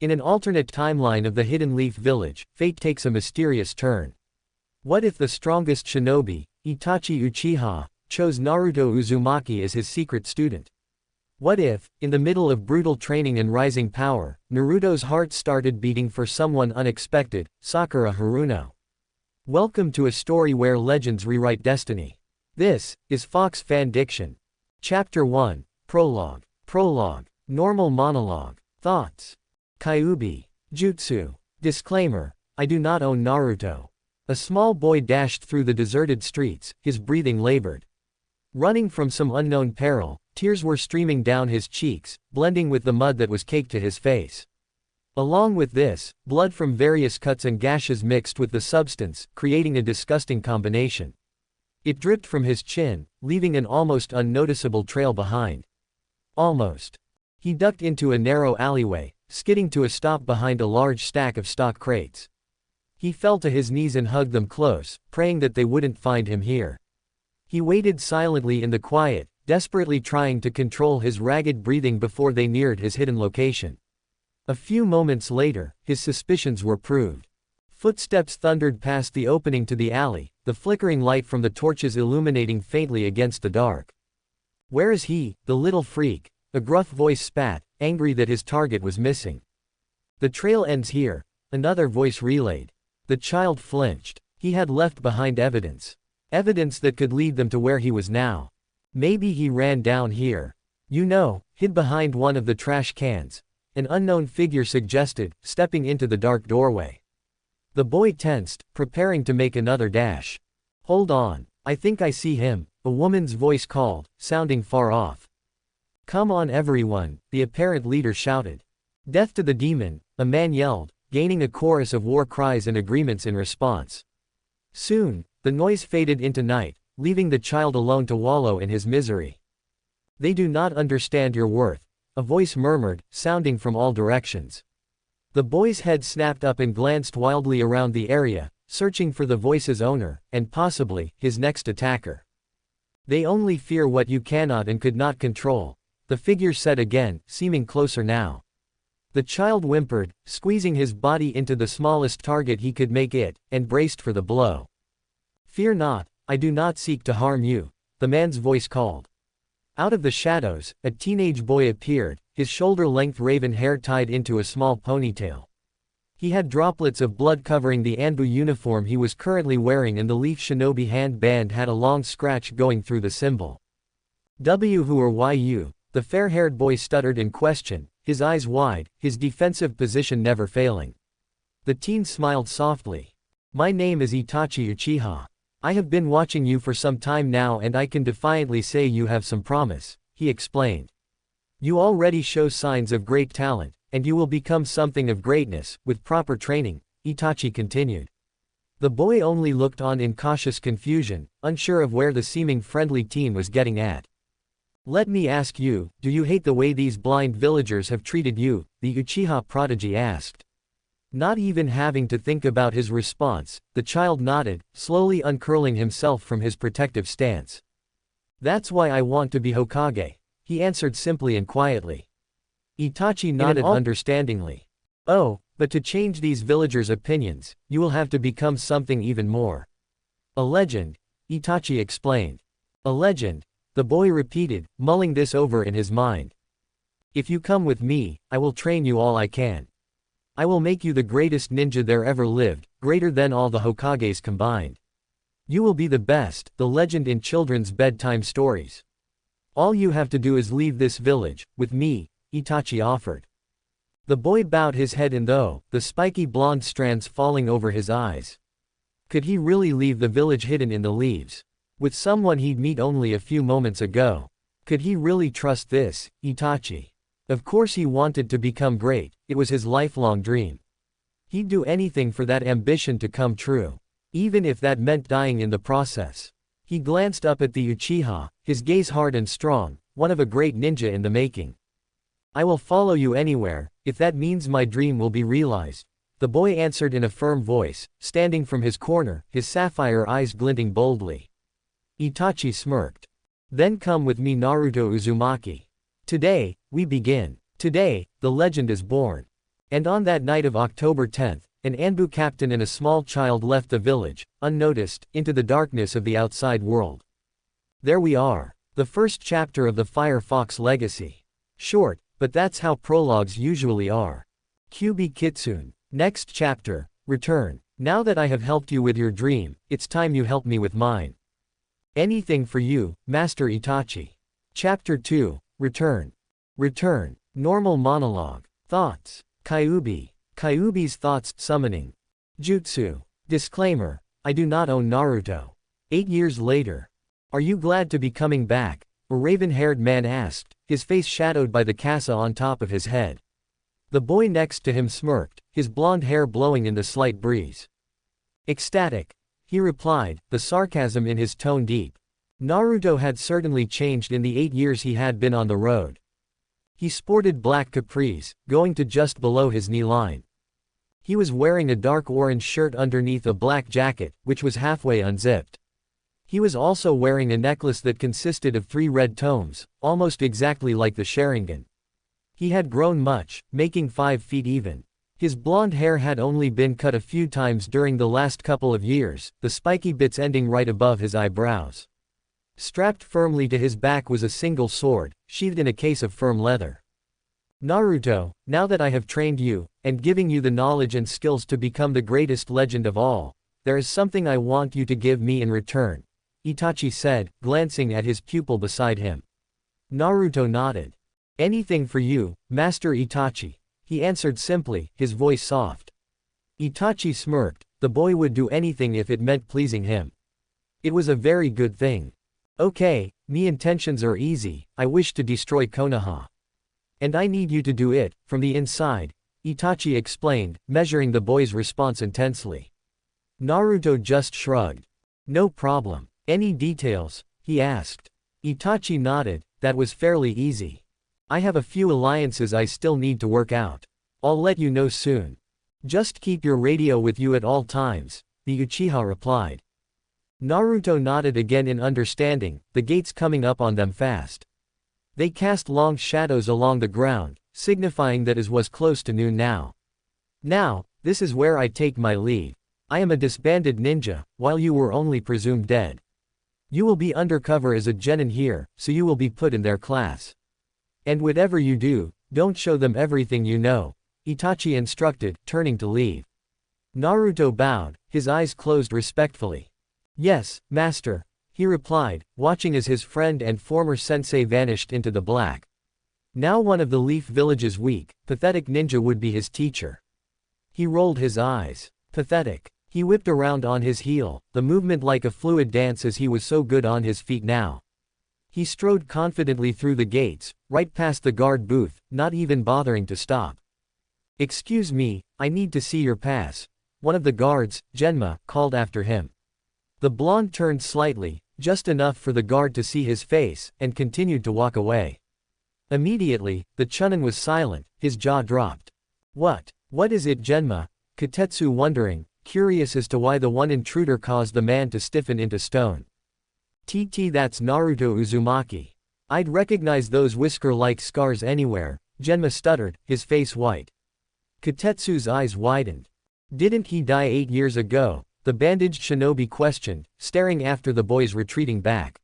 In an alternate timeline of the Hidden Leaf Village, fate takes a mysterious turn. What if the strongest shinobi, Itachi Uchiha, chose Naruto Uzumaki as his secret student? What if, in the middle of brutal training and rising power, Naruto's heart started beating for someone unexpected, Sakura Haruno? Welcome to a story where legends rewrite destiny. This is FoxFanDiction. Chapter 1, Prologue. Prologue. Normal monologue. Thoughts. Kyuubi. Jutsu. Disclaimer: I do not own Naruto. A small boy dashed through the deserted streets, his breathing labored. Running from some unknown peril, tears were streaming down his cheeks, blending with the mud that was caked to his face. Along with this, blood from various cuts and gashes mixed with the substance, creating a disgusting combination. It dripped from his chin, leaving an almost unnoticeable trail behind. Almost. He ducked into a narrow alleyway, skidding to a stop behind a large stack of stock crates. He fell to his knees and hugged them close, praying that they wouldn't find him here. He waited silently in the quiet, desperately trying to control his ragged breathing before they neared his hidden location. A few moments later, his suspicions were proved. Footsteps thundered past the opening to the alley, the flickering light from the torches illuminating faintly against the dark. "Where is he, the little freak?" a gruff voice spat, angry that his target was missing. "The trail ends here," another voice relayed. The child flinched. He had left behind evidence. Evidence that could lead them to where he was now. Maybe he ran down here. Hid behind one of the trash cans. An unknown figure suggested, stepping into the dark doorway. The boy tensed, preparing to make another dash. "Hold on, I think I see him," a woman's voice called, sounding far off. "Come on everyone," the apparent leader shouted. "Death to the demon," a man yelled, gaining a chorus of war cries and agreements in response. Soon, the noise faded into night, leaving the child alone to wallow in his misery. "They do not understand your worth," a voice murmured, sounding from all directions. The boy's head snapped up and glanced wildly around the area, searching for the voice's owner, and possibly, his next attacker. "They only fear what you cannot and could not control," the figure said again, seeming closer now. The child whimpered, squeezing his body into the smallest target he could make it, and braced for the blow. "Fear not, I do not seek to harm you," the man's voice called. Out of the shadows, a teenage boy appeared, his shoulder-length raven hair tied into a small ponytail. He had droplets of blood covering the Anbu uniform he was currently wearing, and the Leaf Shinobi hand band had a long scratch going through the symbol. "Who or you?" the fair-haired boy stuttered in question, his eyes wide, his defensive position never failing. The teen smiled softly. "My name is Itachi Uchiha. I have been watching you for some time now and I can defiantly say you have some promise," he explained. "You already show signs of great talent, and you will become something of greatness, with proper training," Itachi continued. The boy only looked on in cautious confusion, unsure of where the seeming friendly teen was getting at. "Let me ask you, do you hate the way these blind villagers have treated you?" the Uchiha prodigy asked. Not even having to think about his response, the child nodded, slowly uncurling himself from his protective stance. "That's why I want to be Hokage," he answered simply and quietly. Itachi nodded understandingly. "Oh, but to change these villagers' opinions, you will have to become something even more. A legend," Itachi explained. "A legend," the boy repeated, mulling this over in his mind. "If you come with me, I will train you all I can. I will make you the greatest ninja there ever lived, greater than all the Hokages combined. You will be the best, the legend in children's bedtime stories. All you have to do is leave this village, with me," Itachi offered. The boy bowed his head the spiky blonde strands falling over his eyes. Could he really leave the village hidden in the leaves? With someone he'd meet only a few moments ago? Could he really trust this, Itachi? Of course he wanted to become great, it was his lifelong dream. He'd do anything for that ambition to come true. Even if that meant dying in the process. He glanced up at the Uchiha, his gaze hard and strong, one of a great ninja in the making. "I will follow you anywhere, if that means my dream will be realized," the boy answered in a firm voice, standing from his corner, his sapphire eyes glinting boldly. Itachi smirked. "Then come with me, Naruto Uzumaki. Today, we begin. Today, the legend is born." And on that night of October 10th, an Anbu captain and a small child left the village, unnoticed, into the darkness of the outside world. There we are. The first chapter of the Fire Fox legacy. Short, but that's how prologues usually are. QB Kitsune. Next chapter, Return. Now that I have helped you with your dream, it's time you help me with mine. Anything for you, Master Itachi. Chapter 2, Return. Return. Normal monologue. Thoughts. Kyuubi. Kyuubi's thoughts, summoning. Jutsu. Disclaimer. I do not own Naruto. 8 years later. Are you glad to be coming back? A raven-haired man asked, his face shadowed by the casa on top of his head. The boy next to him smirked, his blonde hair blowing in the slight breeze. Ecstatic. He replied, the sarcasm in his tone deep. Naruto had certainly changed in the 8 years he had been on the road. He sported black capris, going to just below his knee line. He was wearing a dark orange shirt underneath a black jacket, which was halfway unzipped. He was also wearing a necklace that consisted of 3 red tomes, almost exactly like the Sharingan. He had grown much, making 5 feet even. His blonde hair had only been cut a few times during the last couple of years, the spiky bits ending right above his eyebrows. Strapped firmly to his back was a single sword, sheathed in a case of firm leather. Naruto, now that I have trained you, and giving you the knowledge and skills to become the greatest legend of all, there is something I want you to give me in return, Itachi said, glancing at his pupil beside him. Naruto nodded. Anything for you, Master Itachi, he answered simply, his voice soft. Itachi smirked, the boy would do anything if it meant pleasing him. It was a very good thing. Okay, me intentions are easy, I wish to destroy Konoha. And I need you to do it, from the inside, Itachi explained, measuring the boy's response intensely. Naruto just shrugged. No problem. Any details? He asked. Itachi nodded, that was fairly easy. I have a few alliances I still need to work out. I'll let you know soon. Just keep your radio with you at all times, the Uchiha replied. Naruto nodded again in understanding, the gates coming up on them fast. They cast long shadows along the ground, signifying that it was close to noon now. Now, this is where I take my leave. I am a disbanded ninja, while you were only presumed dead. You will be undercover as a genin here, so you will be put in their class. And whatever you do, don't show them everything you know, Itachi instructed, turning to leave. Naruto bowed, his eyes closed respectfully. Yes, master, he replied, watching as his friend and former sensei vanished into the black. Now one of the Leaf Village's weak, pathetic ninja would be his teacher. He rolled his eyes. Pathetic. He whipped around on his heel, the movement like a fluid dance as he was so good on his feet now. He strode confidently through the gates, right past the guard booth, not even bothering to stop. Excuse me, I need to see your pass. One of the guards, Genma, called after him. The blonde turned slightly, just enough for the guard to see his face, and continued to walk away. Immediately, the Chunin was silent, his jaw dropped. What is it, Genma? Katetsu wondering, curious as to why the one intruder caused the man to stiffen into stone. That's Naruto Uzumaki. I'd recognize those whisker-like scars anywhere, Genma stuttered, his face white. Katetsu's eyes widened. Didn't he die 8 years ago? The bandaged shinobi questioned, staring after the boys retreating back.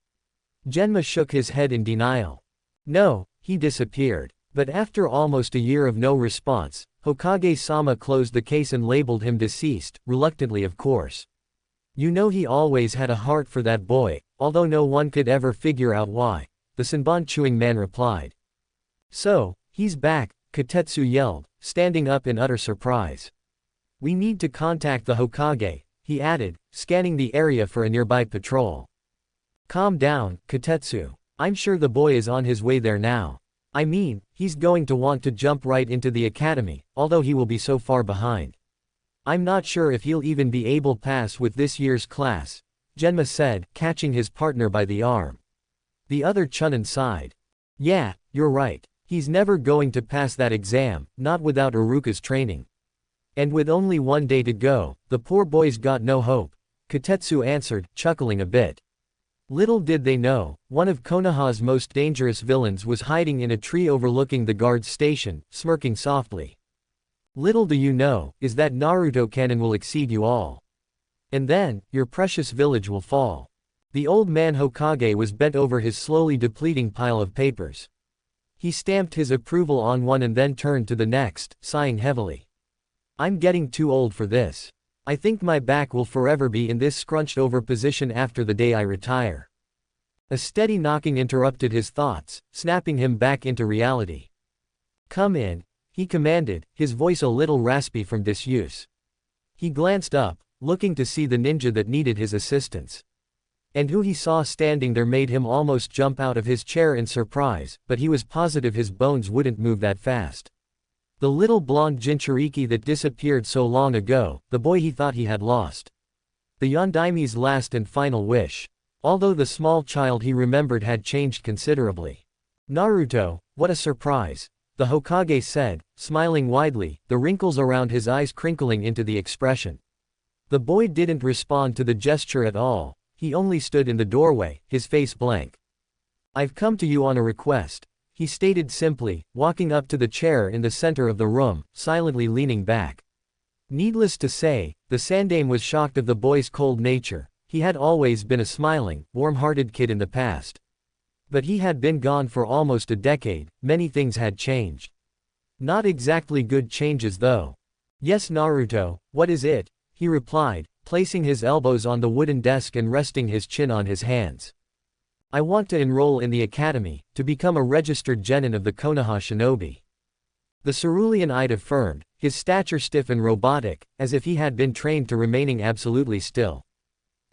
Genma shook his head in denial. No, he disappeared. But after almost a year of no response, Hokage-sama closed the case and labeled him deceased, reluctantly of course. You know he always had a heart for that boy, although no one could ever figure out why, the Senbon chewing man replied. So, he's back, Katetsu yelled, standing up in utter surprise. We need to contact the Hokage, he added, scanning the area for a nearby patrol. Calm down, Katetsu. I'm sure the boy is on his way there now. I mean, he's going to want to jump right into the academy, although he will be so far behind. I'm not sure if he'll even be able to pass with this year's class, Genma said, catching his partner by the arm. The other Chunin sighed. Yeah, you're right. He's never going to pass that exam, not without Iruka's training. And with only 1 day to go, the poor boy's got no hope, Katetsu answered, chuckling a bit. Little did they know, one of Konoha's most dangerous villains was hiding in a tree overlooking the guard's station, smirking softly. Little do you know, is that Naruto canon will exceed you all. And then, your precious village will fall. The old man Hokage was bent over his slowly depleting pile of papers. He stamped his approval on one and then turned to the next, sighing heavily. I'm getting too old for this. I think my back will forever be in this scrunched over position after the day I retire. A steady knocking interrupted his thoughts, snapping him back into reality. Come in, he commanded, his voice a little raspy from disuse. He glanced up, looking to see the ninja that needed his assistance. And who he saw standing there made him almost jump out of his chair in surprise, but he was positive his bones wouldn't move that fast. The little blonde Jinchuriki that disappeared so long ago, the boy he thought he had lost. The Yondaime's last and final wish. Although the small child he remembered had changed considerably. Naruto, what a surprise, the Hokage said, smiling widely, the wrinkles around his eyes crinkling into the expression. The boy didn't respond to the gesture at all, he only stood in the doorway, his face blank. I've come to you on a request, he stated simply, walking up to the chair in the center of the room, silently leaning back. Needless to say, the Sandaime was shocked of the boy's cold nature. He had always been a smiling, warm-hearted kid in the past. But he had been gone for almost a decade, many things had changed. Not exactly good changes though. Yes Naruto, what is it? He replied, placing his elbows on the wooden desk and resting his chin on his hands. I want to enroll in the academy, to become a registered genin of the Konoha shinobi. The cerulean-eyed affirmed, his stature stiff and robotic, as if he had been trained to remaining absolutely still.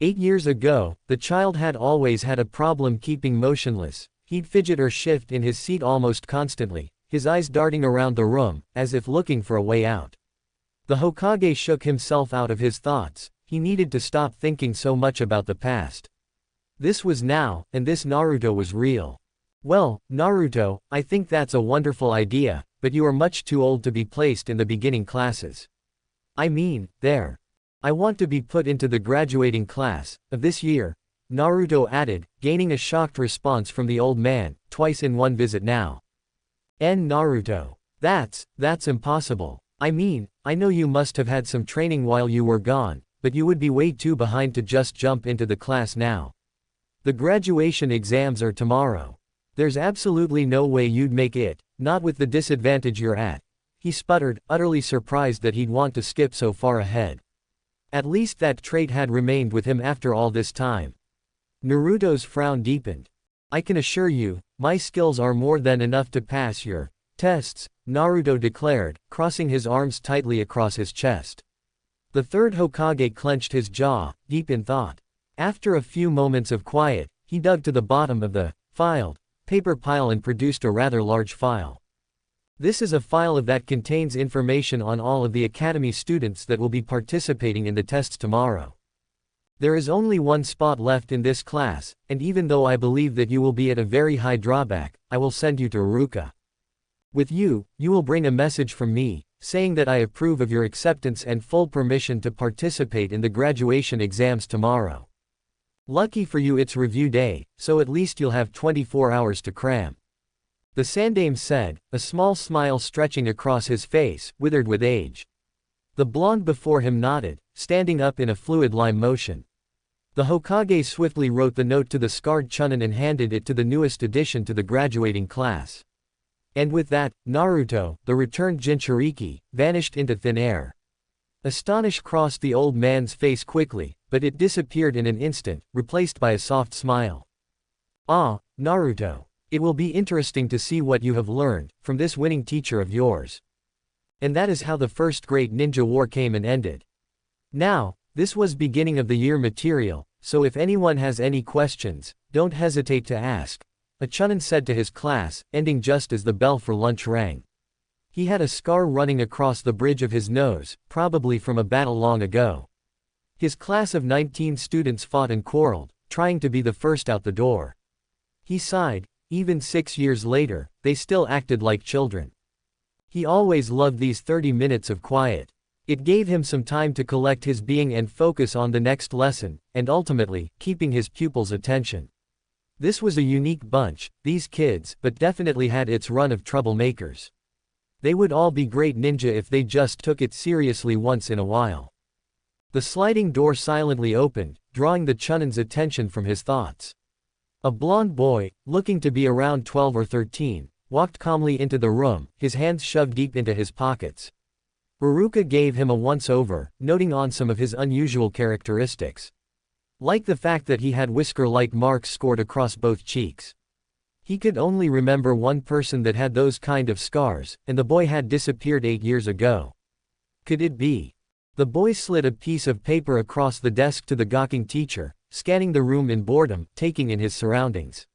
8 years ago, the child had always had a problem keeping motionless, he'd fidget or shift in his seat almost constantly, his eyes darting around the room, as if looking for a way out. The Hokage shook himself out of his thoughts, he needed to stop thinking so much about the past. This was now, and this Naruto was real. Well, Naruto, I think that's a wonderful idea, but you are much too old to be placed in the beginning classes. I mean, there. I want to be put into the graduating class of this year, Naruto added, gaining a shocked response from the old man, twice in one visit now. Naruto. That's impossible. I mean, I know you must have had some training while you were gone, but you would be way too behind to just jump into the class now. The graduation exams are tomorrow. There's absolutely no way you'd make it, not with the disadvantage you're at. He sputtered, utterly surprised that he'd want to skip so far ahead. At least that trait had remained with him after all this time. Naruto's frown deepened. I can assure you, my skills are more than enough to pass your tests, Naruto declared, crossing his arms tightly across his chest. The third Hokage clenched his jaw, deep in thought. After a few moments of quiet, he dug to the bottom of the filed paper pile and produced a rather large file. This is a file that contains information on all of the academy students that will be participating in the tests tomorrow. There is only one spot left in this class, and even though I believe that you will be at a very high drawback, I will send you to Ruka. With you, you will bring a message from me, saying that I approve of your acceptance and full permission to participate in the graduation exams tomorrow. Lucky for you it's review day, so at least you'll have 24 hours to cram. The Sandaime said, a small smile stretching across his face, withered with age. The blonde before him nodded, standing up in a fluid lime motion. The Hokage swiftly wrote the note to the scarred Chunin and handed it to the newest addition to the graduating class. And with that, Naruto, the returned Jinchuriki, vanished into thin air. Astonish crossed the old man's face quickly, but it disappeared in an instant, replaced by a soft smile. Ah, Naruto. It will be interesting to see what you have learned from this winning teacher of yours. And that is how the first great ninja war came and ended. Now, this was beginning of the year material, so if anyone has any questions, don't hesitate to ask, a Chunin said to his class, ending just as the bell for lunch rang. He had a scar running across the bridge of his nose, probably from a battle long ago. His class of 19 students fought and quarreled, trying to be the first out the door. He sighed. Even 6 years later, they still acted like children. He always loved these 30 minutes of quiet. It gave him some time to collect his being and focus on the next lesson, and ultimately, keeping his pupils' attention. This was a unique bunch, these kids, but definitely had its run of troublemakers. They would all be great ninja if they just took it seriously once in a while. The sliding door silently opened, drawing the Chunnin's attention from his thoughts. A blond boy, looking to be around 12 or 13, walked calmly into the room, his hands shoved deep into his pockets. Uruka gave him a once-over, noting on some of his unusual characteristics. Like the fact that he had whisker-like marks scored across both cheeks. He could only remember one person that had those kind of scars, and the boy had disappeared 8 years ago. Could it be? The boy slid a piece of paper across the desk to the gawking teacher, scanning the room in boredom, taking in his surroundings.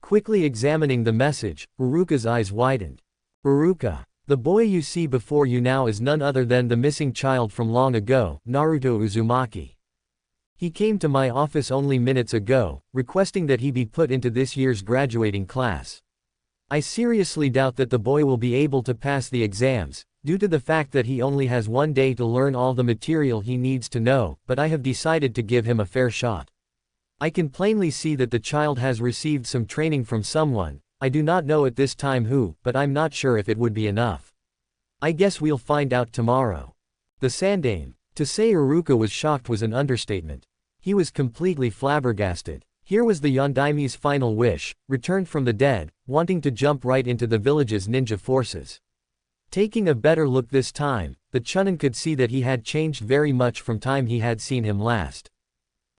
Quickly examining the message, Uruka's eyes widened. Uruka. The boy you see before you now is none other than the missing child from long ago, Naruto Uzumaki. He came to my office only minutes ago, requesting that he be put into this year's graduating class. I seriously doubt that the boy will be able to pass the exams, due to the fact that he only has 1 day to learn all the material he needs to know, but I have decided to give him a fair shot. I can plainly see that the child has received some training from someone, I do not know at this time who, but I'm not sure if it would be enough. I guess we'll find out tomorrow. The Sandaime. To say Uruka was shocked was an understatement. He was completely flabbergasted. Here was the Yondaime's final wish, returned from the dead, wanting to jump right into the village's ninja forces. Taking a better look this time, the Chunin could see that he had changed very much from time he had seen him last.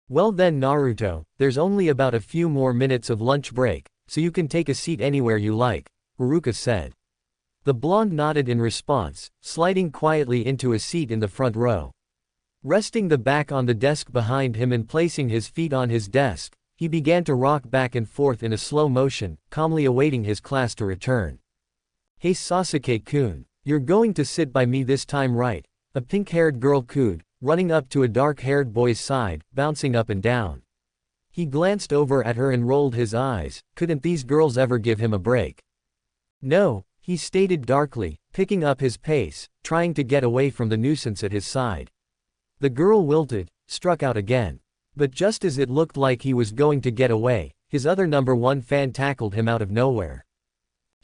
Well then Naruto, there's only about a few more minutes of lunch break, so you can take a seat anywhere you like, Uruka said. The blonde nodded in response, sliding quietly into a seat in the front row. Resting the back on the desk behind him and placing his feet on his desk, he began to rock back and forth in a slow motion, calmly awaiting his class to return. Hey Sasuke-kun, you're going to sit by me this time, right? A pink-haired girl cooed, running up to a dark-haired boy's side, bouncing up and down. He glanced over at her and rolled his eyes. Couldn't these girls ever give him a break? No, he stated darkly, picking up his pace, trying to get away from the nuisance at his side. The girl wilted, struck out again. But just as it looked like he was going to get away, his other number one fan tackled him out of nowhere.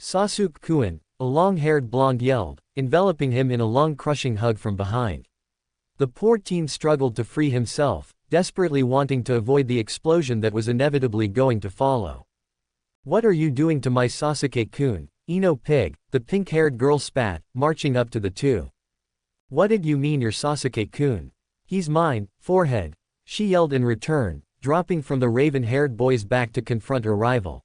Sasuke-kun, a long-haired blonde yelled, enveloping him in a lung-crushing hug from behind. The poor teen struggled to free himself, desperately wanting to avoid the explosion that was inevitably going to follow. What are you doing to my Sasuke-kun, Ino pig, the pink-haired girl spat, marching up to the two. What did you mean you're Sasuke-kun? He's mine, forehead, she yelled in return, dropping from the raven-haired boy's back to confront her rival.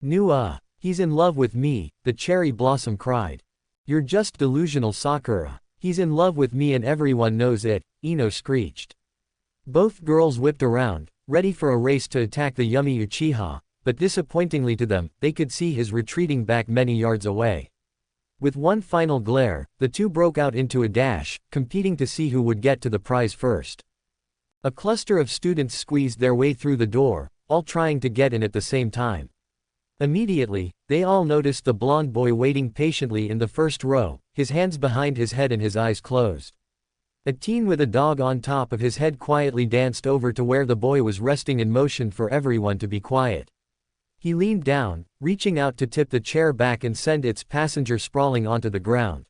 He's in love with me, the cherry blossom cried. You're just delusional Sakura. He's in love with me and everyone knows it, Ino screeched. Both girls whipped around, ready for a race to attack the yummy Uchiha, but disappointingly to them, they could see his retreating back many yards away. With one final glare, the two broke out into a dash, competing to see who would get to the prize first. A cluster of students squeezed their way through the door, all trying to get in at the same time. Immediately, they all noticed the blonde boy waiting patiently in the first row, his hands behind his head and his eyes closed. A teen with a dog on top of his head quietly danced over to where the boy was resting and motioned for everyone to be quiet. He leaned down, reaching out to tip the chair back and send its passenger sprawling onto the ground.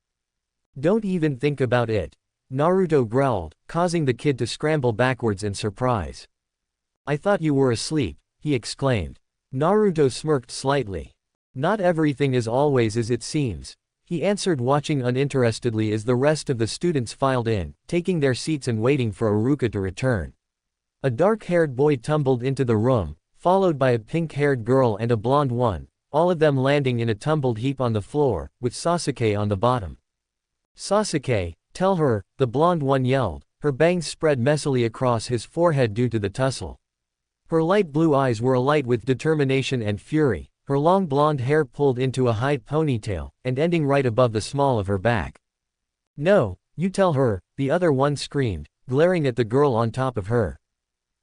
Don't even think about it, Naruto growled, causing the kid to scramble backwards in surprise. I thought you were asleep, he exclaimed. Naruto smirked slightly. Not everything is always as it seems, he answered, watching uninterestedly as the rest of the students filed in, taking their seats and waiting for Uruka to return. A dark-haired boy tumbled into the room, followed by a pink-haired girl and a blonde one, all of them landing in a tumbled heap on the floor, with Sasuke on the bottom. Sasuke, tell her, the blonde one yelled, her bangs spread messily across his forehead due to the tussle. Her light blue eyes were alight with determination and fury, her long blonde hair pulled into a high ponytail, and ending right above the small of her back. No, you tell her, the other one screamed, glaring at the girl on top of her.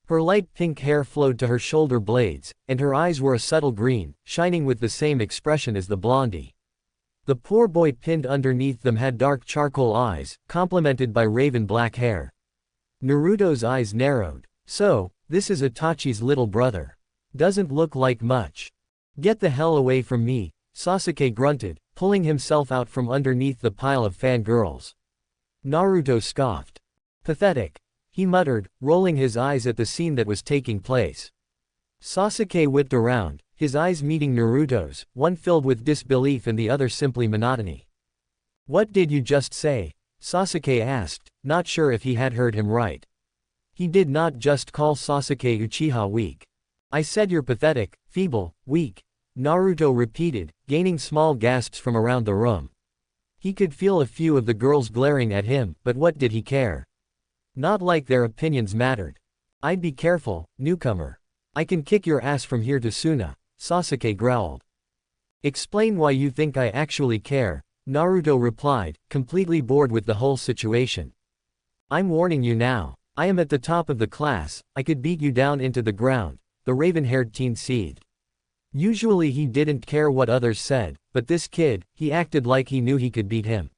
Her light pink hair flowed to her shoulder blades, and her eyes were a subtle green, shining with the same expression as the blondie. The poor boy pinned underneath them had dark charcoal eyes, complemented by raven black hair. Naruto's eyes narrowed. So, this is Itachi's little brother. Doesn't look like much. Get the hell away from me, Sasuke grunted, pulling himself out from underneath the pile of fangirls. Naruto scoffed. Pathetic, he muttered, rolling his eyes at the scene that was taking place. Sasuke whipped around, his eyes meeting Naruto's, one filled with disbelief and the other simply monotony. What did you just say? Sasuke asked, not sure if he had heard him right. He did not just call Sasuke Uchiha weak. I said you're pathetic, feeble, weak, Naruto repeated, gaining small gasps from around the room. He could feel a few of the girls glaring at him, but what did he care? Not like their opinions mattered. I'd be careful, newcomer. I can kick your ass from here to Suna, Sasuke growled. Explain why you think I actually care, Naruto replied, completely bored with the whole situation. I'm warning you now. I am at the top of the class, I could beat you down into the ground, the raven-haired teen seethed. Usually he didn't care what others said, but this kid, he acted like he knew he could beat him.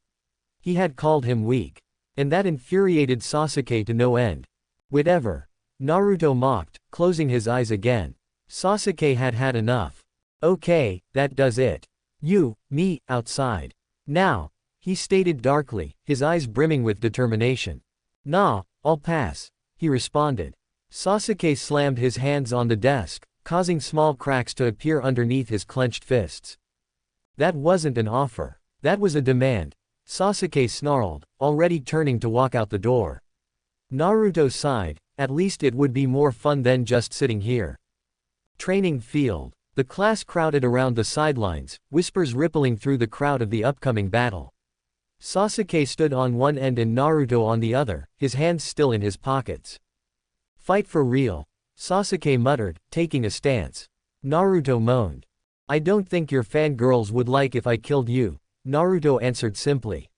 He had called him weak. And that infuriated Sasuke to no end. Whatever. Naruto mocked, closing his eyes again. Sasuke had had enough. Okay, that does it. You, me, outside. Now, he stated darkly, his eyes brimming with determination. Nah, I'll pass, he responded. Sasuke slammed his hands on the desk, causing small cracks to appear underneath his clenched fists. That wasn't an offer. That was a demand. Sasuke snarled, already turning to walk out the door. Naruto sighed, at least it would be more fun than just sitting here. Training field. The class crowded around the sidelines, whispers rippling through the crowd of the upcoming battle. Sasuke stood on one end and Naruto on the other, his hands still in his pockets. Fight for real, Sasuke muttered, taking a stance. Naruto moaned. I don't think your fangirls would like if I killed you, Naruto answered simply.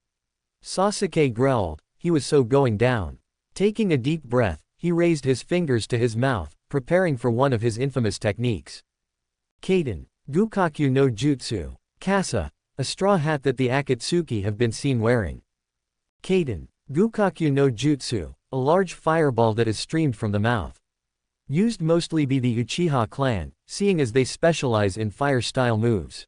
Sasuke growled, he was so going down. Taking a deep breath, he raised his fingers to his mouth, preparing for one of his infamous techniques. Kaden, Gukaku no Jutsu, Kasa, a straw hat that the Akatsuki have been seen wearing. Kaden, Gukaku no Jutsu, a large fireball that is streamed from the mouth. Used mostly by the Uchiha clan, seeing as they specialize in fire-style moves.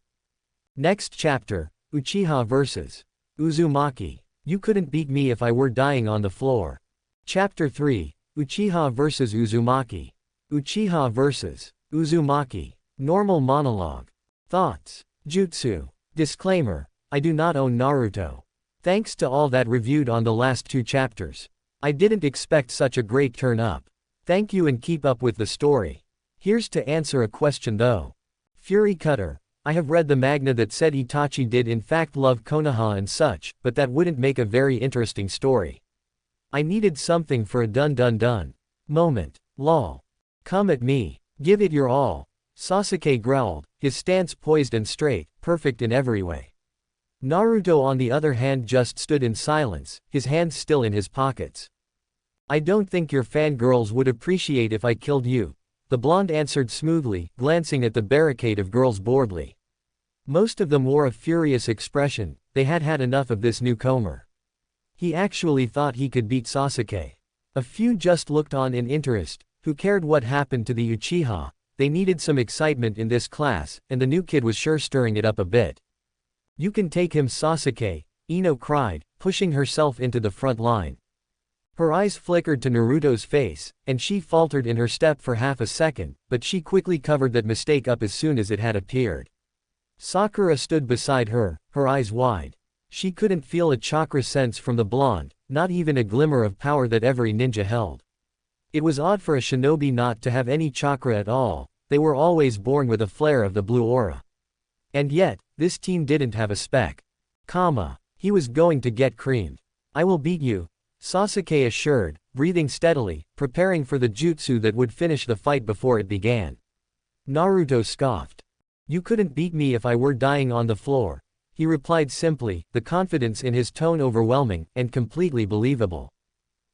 Next chapter, Uchiha vs. Uzumaki. You couldn't beat me if I were dying on the floor. Chapter 3, Uchiha vs. Uzumaki. Uchiha vs. Uzumaki. Normal monologue. Thoughts. Jutsu. Disclaimer. I do not own Naruto. Thanks to all that reviewed on the last 2 chapters. I didn't expect such a great turn up. Thank you and keep up with the story. Here's to answer a question though. Fury Cutter. I have read the manga that said Itachi did in fact love Konoha and such, but that wouldn't make a very interesting story. I needed something for a dun moment. Lol. Come at me. Give it your all. Sasuke growled, his stance poised and straight, perfect in every way. Naruto on the other hand just stood in silence, his hands still in his pockets. I don't think your fangirls would appreciate if I killed you, the blonde answered smoothly, glancing at the barricade of girls boredly. Most of them wore a furious expression, they had had enough of this newcomer. He actually thought he could beat Sasuke. A few just looked on in interest, who cared what happened to the Uchiha, they needed some excitement in this class, and the new kid was sure stirring it up a bit. You can take him Sasuke, Ino cried, pushing herself into the front line. Her eyes flickered to Naruto's face, and she faltered in her step for half a second, but she quickly covered that mistake up as soon as it had appeared. Sakura stood beside her, her eyes wide. She couldn't feel a chakra sense from the blonde, not even a glimmer of power that every ninja held. It was odd for a shinobi not to have any chakra at all, they were always born with a flare of the blue aura. And yet, this teen didn't have a speck. He was going to get creamed. I will beat you, Sasuke assured, breathing steadily, preparing for the jutsu that would finish the fight before it began. Naruto scoffed. You couldn't beat me if I were dying on the floor, he replied simply, the confidence in his tone overwhelming, and completely believable.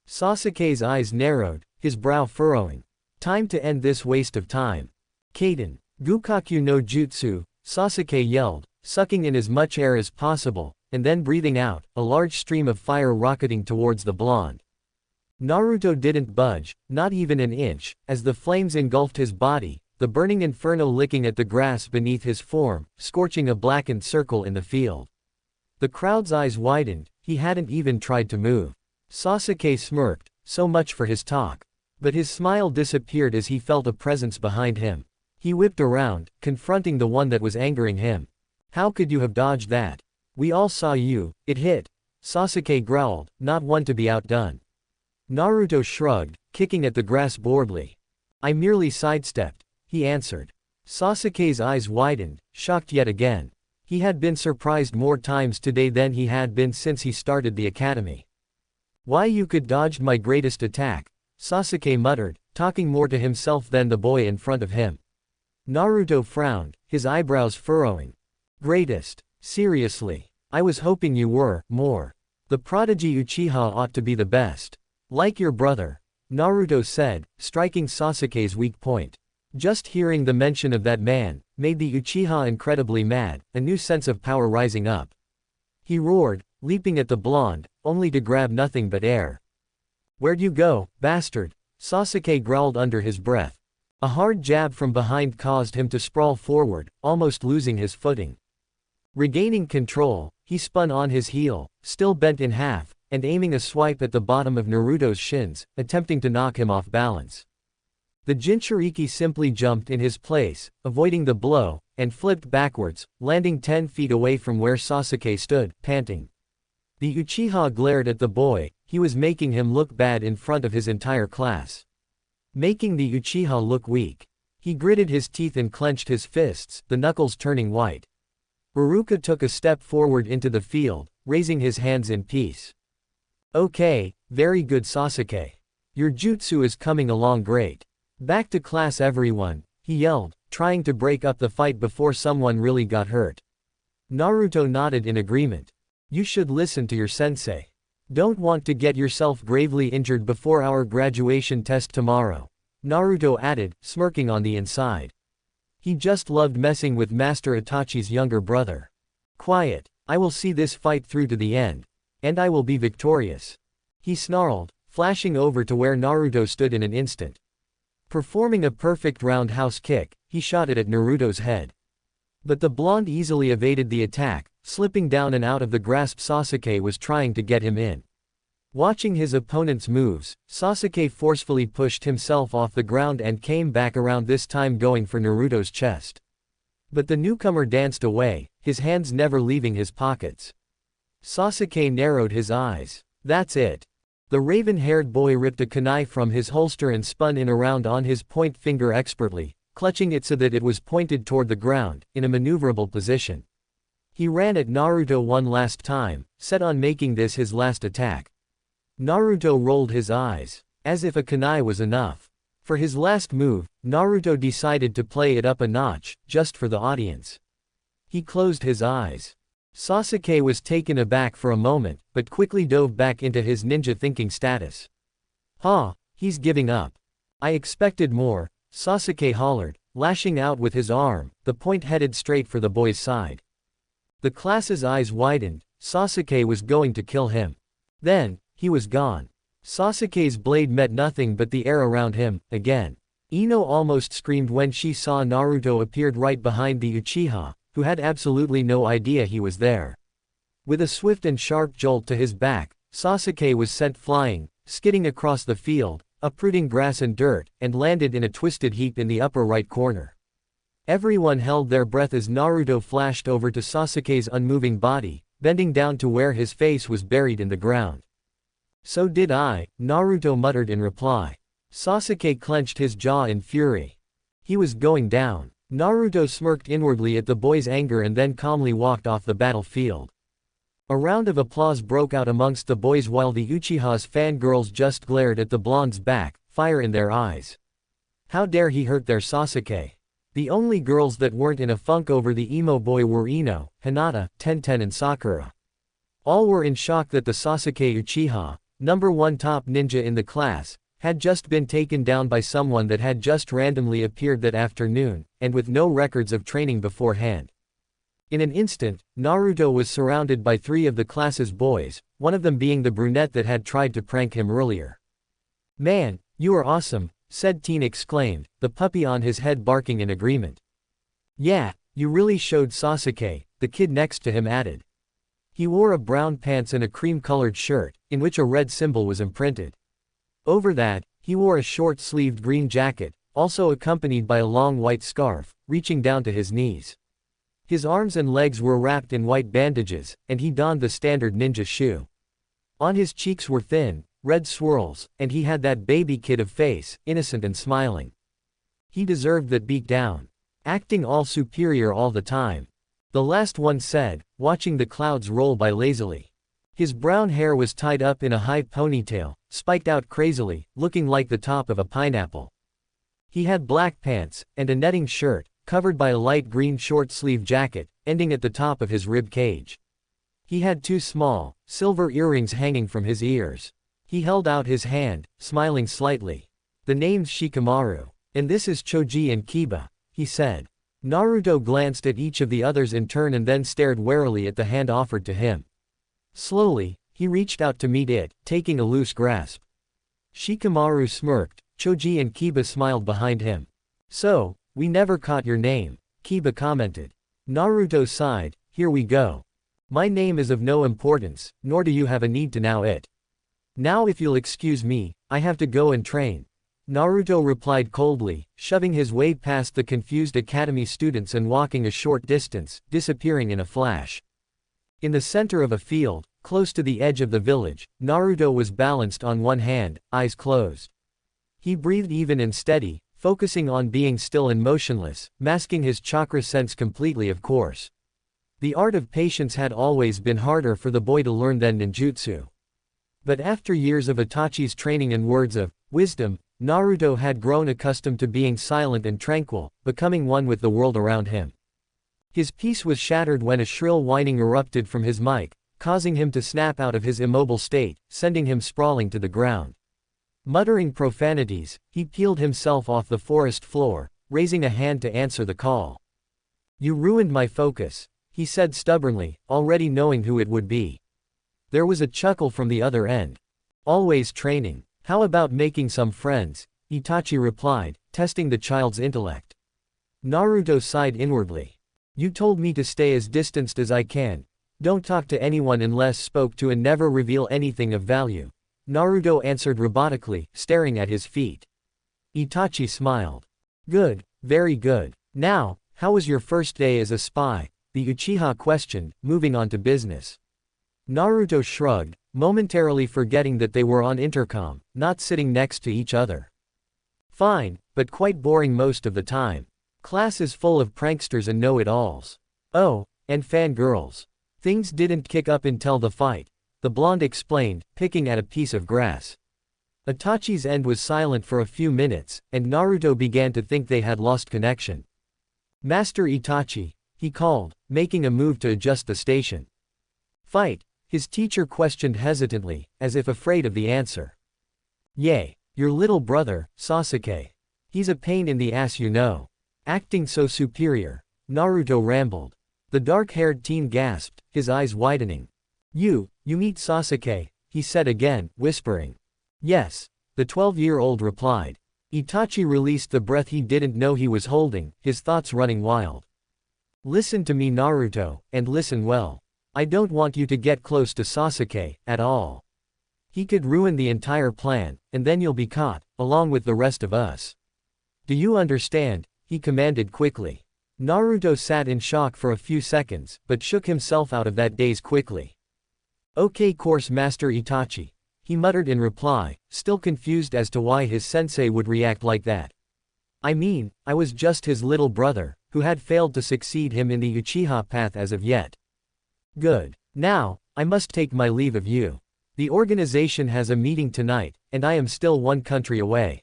Sasuke's eyes narrowed, his brow furrowing. Time to end this waste of time. Kaden, Gukaku no Jutsu, Sasuke yelled, sucking in as much air as possible, and then breathing out, a large stream of fire rocketing towards the blonde. Naruto didn't budge, not even an inch, as the flames engulfed his body, the burning inferno licking at the grass beneath his form, scorching a blackened circle in the field. The crowd's eyes widened, he hadn't even tried to move. Sasuke smirked, so much for his talk. But his smile disappeared as he felt a presence behind him. He whipped around, confronting the one that was angering him. How could you have dodged that? We all saw you, it hit. Sasuke growled, not one to be outdone. Naruto shrugged, kicking at the grass boredly. I merely sidestepped, he answered. Sasuke's eyes widened, shocked yet again. He had been surprised more times today than he had been since he started the academy. Why you could dodge my greatest attack, Sasuke muttered, talking more to himself than the boy in front of him. Naruto frowned, his eyebrows furrowing. Greatest? Seriously? I was hoping you were, more. The prodigy Uchiha ought to be the best. Like your brother, Naruto said, striking Sasuke's weak point. Just hearing the mention of that man made the Uchiha incredibly mad, a new sense of power rising up. He roared, leaping at the blonde, only to grab nothing but air. Where'd you go, bastard? Sasuke growled under his breath. A hard jab from behind caused him to sprawl forward, almost losing his footing. Regaining control, he spun on his heel, still bent in half, and aiming a swipe at the bottom of Naruto's shins, attempting to knock him off balance. The Jinchuriki simply jumped in his place, avoiding the blow, and flipped backwards, landing 10 feet away from where Sasuke stood, panting. The Uchiha glared at the boy, he was making him look bad in front of his entire class. Making the Uchiha look weak. He gritted his teeth and clenched his fists, the knuckles turning white. Iruka took a step forward into the field, raising his hands in peace. Okay, very good Sasuke. Your jutsu is coming along great. Back to class everyone, he yelled, trying to break up the fight before someone really got hurt. Naruto nodded in agreement. You should listen to your sensei. Don't want to get yourself gravely injured before our graduation test tomorrow, Naruto added, smirking on the inside. He just loved messing with Master Itachi's younger brother. Quiet, I will see this fight through to the end. And I will be victorious. He snarled, flashing over to where Naruto stood in an instant. Performing a perfect roundhouse kick, he shot it at Naruto's head. But the blonde easily evaded the attack, slipping down and out of the grasp Sasuke was trying to get him in. Watching his opponent's moves, Sasuke forcefully pushed himself off the ground and came back around, this time going for Naruto's chest. But the newcomer danced away, his hands never leaving his pockets. Sasuke narrowed his eyes. That's it. The raven-haired boy ripped a kunai from his holster and spun in around on his point finger expertly, clutching it so that it was pointed toward the ground, in a maneuverable position. He ran at Naruto one last time, set on making this his last attack. Naruto rolled his eyes, as if a kunai was enough. For his last move, Naruto decided to play it up a notch, just for the audience. He closed his eyes. Sasuke was taken aback for a moment, but quickly dove back into his ninja thinking status. He's giving up. I expected more, Sasuke hollered, lashing out with his arm, the point headed straight for the boy's side. The class's eyes widened, Sasuke was going to kill him. Then, he was gone. Sasuke's blade met nothing but the air around him, again. Ino almost screamed when she saw Naruto appeared right behind the Uchiha, who had absolutely no idea he was there. With a swift and sharp jolt to his back, Sasuke was sent flying, skidding across the field, uprooting grass and dirt, and landed in a twisted heap in the upper right corner. Everyone held their breath as Naruto flashed over to Sasuke's unmoving body, bending down to where his face was buried in the ground. So did I, Naruto muttered in reply. Sasuke clenched his jaw in fury. He was going down. Naruto smirked inwardly at the boy's anger and then calmly walked off the battlefield. A round of applause broke out amongst the boys while the Uchiha's fangirls just glared at the blonde's back, fire in their eyes. How dare he hurt their Sasuke? The only girls that weren't in a funk over the emo boy were Ino, Hinata, Tenten and Sakura. All were in shock that the Sasuke Uchiha, #1 top ninja in the class, had just been taken down by someone that had just randomly appeared that afternoon, and with no records of training beforehand. In an instant, Naruto was surrounded by 3 of the class's boys, one of them being the brunette that had tried to prank him earlier. Man, you are awesome, said Teen exclaimed, the puppy on his head barking in agreement. Yeah, you really showed Sasuke, the kid next to him added. He wore a brown pants and a cream-colored shirt, in which a red symbol was imprinted. Over that, he wore a short-sleeved green jacket, also accompanied by a long white scarf, reaching down to his knees. His arms and legs were wrapped in white bandages, and he donned the standard ninja shoe. On his cheeks were thin, red swirls, and he had that baby kid of face, innocent and smiling. He deserved that beat down. Acting all superior all the time. The last one said, watching the clouds roll by lazily. His brown hair was tied up in a high ponytail, spiked out crazily, looking like the top of a pineapple. He had black pants, and a netting shirt, covered by a light green short-sleeve jacket, ending at the top of his rib cage. He had two small, silver earrings hanging from his ears. He held out his hand, smiling slightly. The name's Shikamaru. And this is Choji and Kiba, he said. Naruto glanced at each of the others in turn and then stared warily at the hand offered to him. Slowly, he reached out to meet it, taking a loose grasp. Shikamaru smirked, Choji and Kiba smiled behind him. So, we never caught your name, Kiba commented. Naruto sighed, here we go. My name is of no importance, nor do you have a need to know it. Now if you'll excuse me, I have to go and train. Naruto replied coldly, shoving his way past the confused academy students and walking a short distance, disappearing in a flash. In the center of a field, close to the edge of the village, Naruto was balanced on one hand, eyes closed. He breathed even and steady, focusing on being still and motionless, masking his chakra sense completely of course. The art of patience had always been harder for the boy to learn than ninjutsu. But after years of Itachi's training and words of wisdom, Naruto had grown accustomed to being silent and tranquil, becoming one with the world around him. His peace was shattered when a shrill whining erupted from his mic, causing him to snap out of his immobile state, sending him sprawling to the ground. Muttering profanities, he peeled himself off the forest floor, raising a hand to answer the call. You ruined my focus, he said stubbornly, already knowing who it would be. There was a chuckle from the other end. Always training. How about making some friends? Itachi replied, testing the child's intellect. Naruto sighed inwardly. You told me to stay as distanced as I can. Don't talk to anyone unless spoke to and never reveal anything of value. Naruto answered robotically, staring at his feet. Itachi smiled. Good, very good. Now, how was your first day as a spy? The Uchiha questioned, moving on to business. Naruto shrugged, momentarily forgetting that they were on intercom, not sitting next to each other. Fine, but quite boring most of the time. Class is full of pranksters and know-it-alls. Oh, and fangirls. Things didn't kick up until the fight, the blonde explained, picking at a piece of grass. Itachi's end was silent for a few minutes, and Naruto began to think they had lost connection. Master Itachi, he called, making a move to adjust the station. Fight? His teacher questioned hesitantly, as if afraid of the answer. Yay, your little brother, Sasuke. He's a pain in the ass, you know. Acting so superior. Naruto rambled. The dark-haired teen gasped, his eyes widening. You meet Sasuke, he said again, whispering. Yes, the 12-year-old replied. Itachi released the breath he didn't know he was holding, his thoughts running wild. Listen to me, Naruto, and listen well. I don't want you to get close to Sasuke, at all. He could ruin the entire plan, and then you'll be caught, along with the rest of us. Do you understand? He commanded quickly. Naruto sat in shock for a few seconds, but shook himself out of that daze quickly. Okay course Master Itachi, he muttered in reply, still confused as to why his sensei would react like that. I mean, I was just his little brother, who had failed to succeed him in the Uchiha path as of yet. Good. Now, I must take my leave of you. The organization has a meeting tonight, and I am still one country away.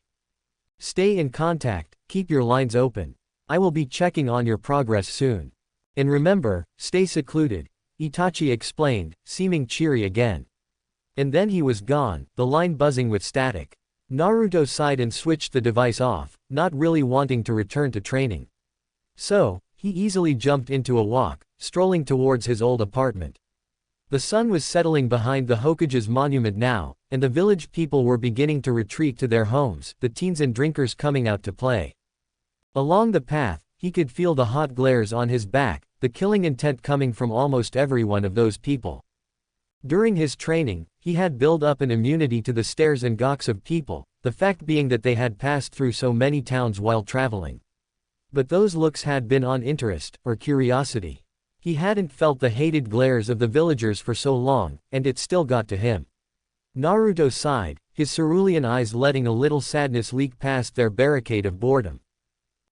Stay in contact, keep your lines open. I will be checking on your progress soon. And remember, stay secluded, Itachi explained, seeming cheery again. And then he was gone, the line buzzing with static. Naruto sighed and switched the device off, not really wanting to return to training. So, he easily jumped into a walk, strolling towards his old apartment. The sun was settling behind the Hokage's monument now, and the village people were beginning to retreat to their homes, the teens and drinkers coming out to play. Along the path, he could feel the hot glares on his back, the killing intent coming from almost every one of those people. During his training, he had built up an immunity to the stares and gawks of people, the fact being that they had passed through so many towns while traveling. But those looks had been on interest, or curiosity. He hadn't felt the hated glares of the villagers for so long, and it still got to him. Naruto sighed, his cerulean eyes letting a little sadness leak past their barricade of boredom.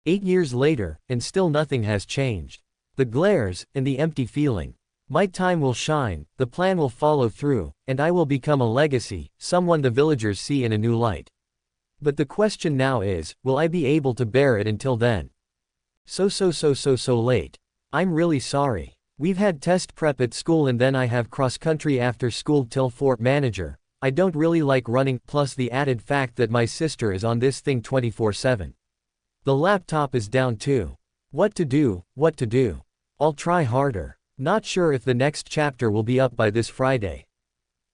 8 years later, and still nothing has changed. The glares, and the empty feeling. My time will shine, the plan will follow through, and I will become a legacy, someone the villagers see in a new light. But the question now is, will I be able to bear it until then? So late. I'm really sorry. We've had test prep at school and then I have cross-country after school till Fort Manager. I don't really like running, plus the added fact that my sister is on this thing 24/7. The laptop is down too. What to do? I'll try harder. Not sure if the next chapter will be up by this Friday.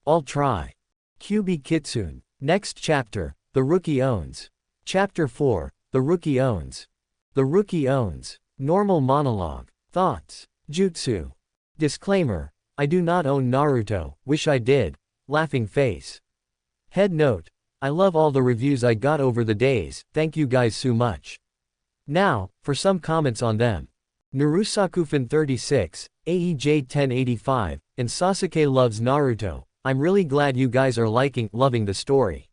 I'll try. QB Kitsune. Next chapter, The Rookie Owns. Chapter 4, The Rookie Owns. The Rookie Owns. Normal monologue. Thoughts. Jutsu. Disclaimer. I do not own Naruto, wish I did. Laughing face. Head note. I love all the reviews I got over the days, thank you guys so much. Now, for some comments on them. Narusakufan 36, AEJ 1085, and Sasuke loves Naruto. I'm really glad you guys are loving the story.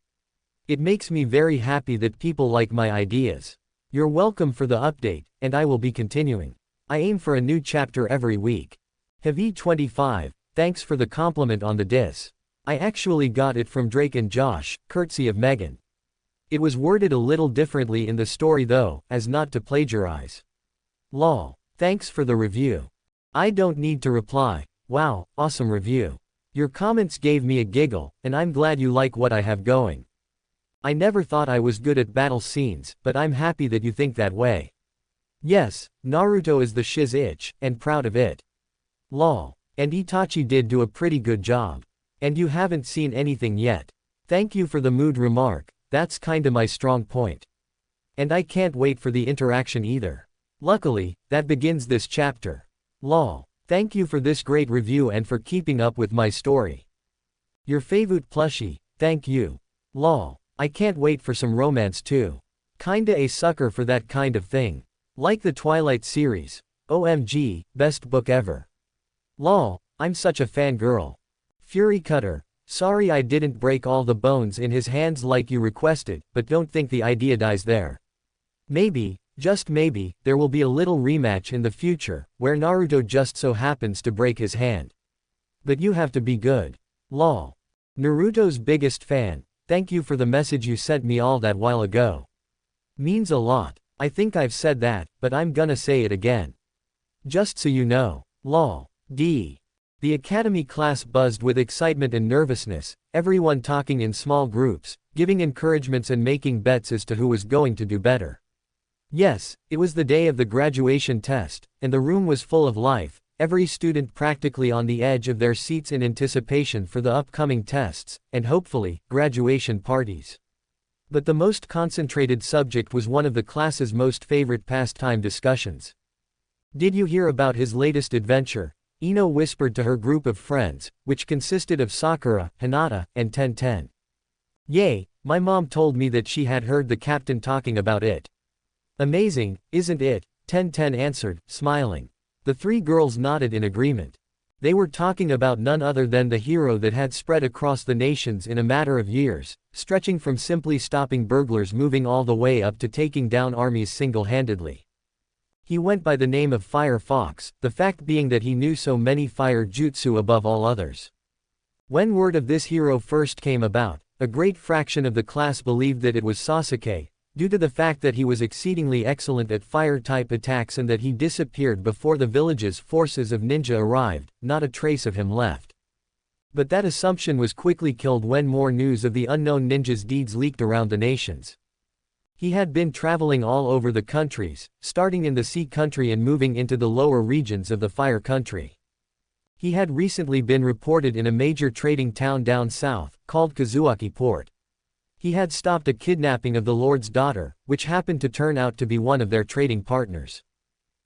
It makes me very happy that people like my ideas. You're welcome for the update, and I will be continuing. I aim for a new chapter every week. Heavy25, thanks for the compliment on the diss. I actually got it from Drake and Josh, courtesy of Megan. It was worded a little differently in the story though, as not to plagiarize. Lol. Thanks for the review. I don't need to reply. Wow, awesome review. Your comments gave me a giggle, and I'm glad you like what I have going. I never thought I was good at battle scenes, but I'm happy that you think that way. Yes, Naruto is the shiz itch, and proud of it. Lol. And Itachi did do a pretty good job. And you haven't seen anything yet. Thank you for the mood remark, that's kinda my strong point. And I can't wait for the interaction either. Luckily, that begins this chapter. Lol. Thank you for this great review and for keeping up with my story. Your favorite plushie, thank you. Lol. I can't wait for some romance too. Kinda a sucker for that kind of thing. Like the Twilight series. OMG, best book ever. Lol, I'm such a fangirl. Fury Cutter. Sorry I didn't break all the bones in his hands like you requested, but don't think the idea dies there. Maybe, just maybe, there will be a little rematch in the future, where Naruto just so happens to break his hand. But you have to be good. Lol. Naruto's biggest fan, thank you for the message you sent me all that while ago. Means a lot. I think I've said that, but I'm gonna say it again. Just so you know. Lol. D. The academy class buzzed with excitement and nervousness, everyone talking in small groups, giving encouragements and making bets as to who was going to do better. Yes, it was the day of the graduation test, and the room was full of life, every student practically on the edge of their seats in anticipation for the upcoming tests, and hopefully, graduation parties. But the most concentrated subject was one of the class's most favorite pastime discussions. Did you hear about his latest adventure? Ino whispered to her group of friends, which consisted of Sakura, Hinata, and Ten. Yay, my mom told me that she had heard the captain talking about it. Amazing, isn't it? Ten answered, smiling. The three girls nodded in agreement. They were talking about none other than the hero that had spread across the nations in a matter of years, stretching from simply stopping burglars moving all the way up to taking down armies single-handedly. He went by the name of Fire Fox, the fact being that he knew so many fire jutsu above all others. When word of this hero first came about, a great fraction of the class believed that it was Sasuke, due to the fact that he was exceedingly excellent at fire-type attacks and that he disappeared before the village's forces of ninja arrived, not a trace of him left. But that assumption was quickly killed when more news of the unknown ninja's deeds leaked around the nations. He had been traveling all over the countries, starting in the sea country and moving into the lower regions of the fire country. He had recently been reported in a major trading town down south, called Kazuaki Port. He had stopped a kidnapping of the lord's daughter, which happened to turn out to be one of their trading partners.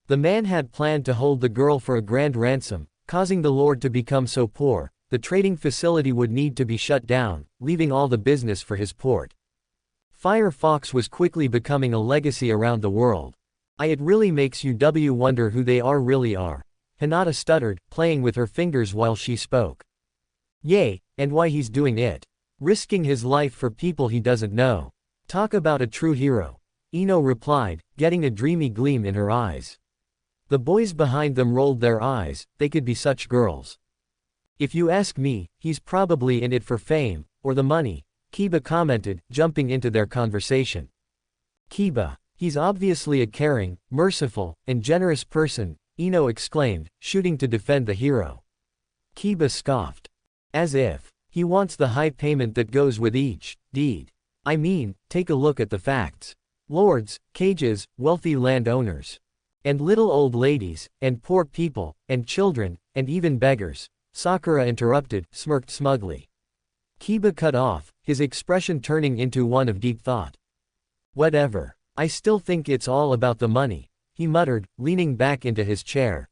The man had planned to hold the girl for a grand ransom, causing the lord to become so poor, the trading facility would need to be shut down, leaving all the business for his port. Firefox was quickly becoming a legacy around the world. It really makes you wonder who they really are. Hinata stuttered, playing with her fingers while she spoke. Yay, and why he's doing it. Risking his life for people he doesn't know. Talk about a true hero. Ino replied, getting a dreamy gleam in her eyes. The boys behind them rolled their eyes, they could be such girls. If you ask me, he's probably in it for fame, or the money, Kiba commented, jumping into their conversation. Kiba, he's obviously a caring, merciful, and generous person, Ino exclaimed, shooting to defend the hero. Kiba scoffed. As if. He wants the high payment that goes with each deed. I mean, take a look at the facts. Lords, cages, wealthy landowners. And little old ladies, and poor people, and children, and even beggars. Sakura interrupted, smirked smugly. Kiba cut off, his expression turning into one of deep thought. Whatever. I still think it's all about the money, he muttered, leaning back into his chair.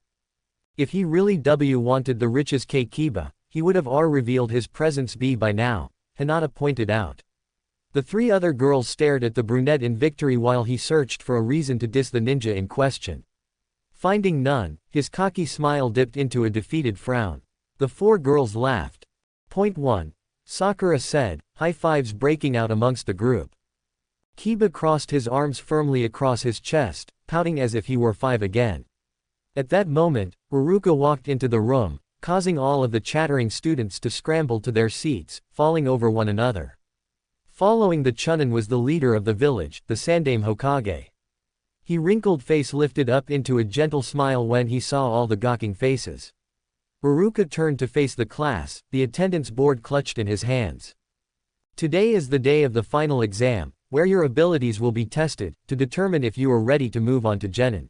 If he really wanted the riches Kiba, he would have revealed his presence by now, Hinata pointed out. The three other girls stared at the brunette in victory while he searched for a reason to diss the ninja in question. Finding none, his cocky smile dipped into a defeated frown. The four girls laughed. Point 1. Sakura said, high fives breaking out amongst the group. Kiba crossed his arms firmly across his chest, pouting as if he were 5 again. At that moment, Haruka walked into the room, causing all of the chattering students to scramble to their seats, falling over one another. Following the Chunin was the leader of the village, the Sandaime Hokage. His wrinkled face lifted up into a gentle smile when he saw all the gawking faces. Haruka turned to face the class, the attendance board clutched in his hands. Today is the day of the final exam, where your abilities will be tested, to determine if you are ready to move on to Genin.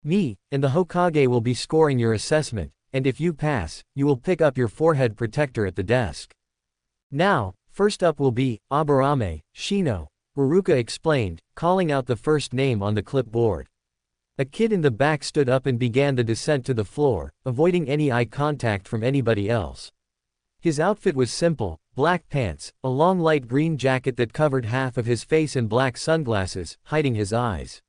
Me, and the Hokage will be scoring your assessment, and if you pass, you will pick up your forehead protector at the desk. Now, first up will be, Aburame, Shino, Haruka explained, calling out the first name on the clipboard. A kid in the back stood up and began the descent to the floor, avoiding any eye contact from anybody else. His outfit was simple, black pants, a long light green jacket that covered half of his face and black sunglasses, hiding his eyes.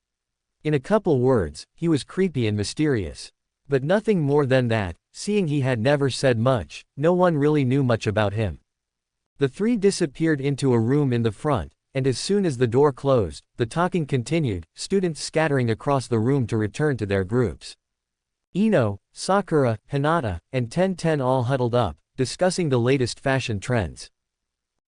In a couple words, he was creepy and mysterious. But nothing more than that, seeing he had never said much, no one really knew much about him. The three disappeared into a room in the front, and as soon as the door closed, the talking continued, students scattering across the room to return to their groups. Ino, Sakura, Hinata, and Ten all huddled up, discussing the latest fashion trends.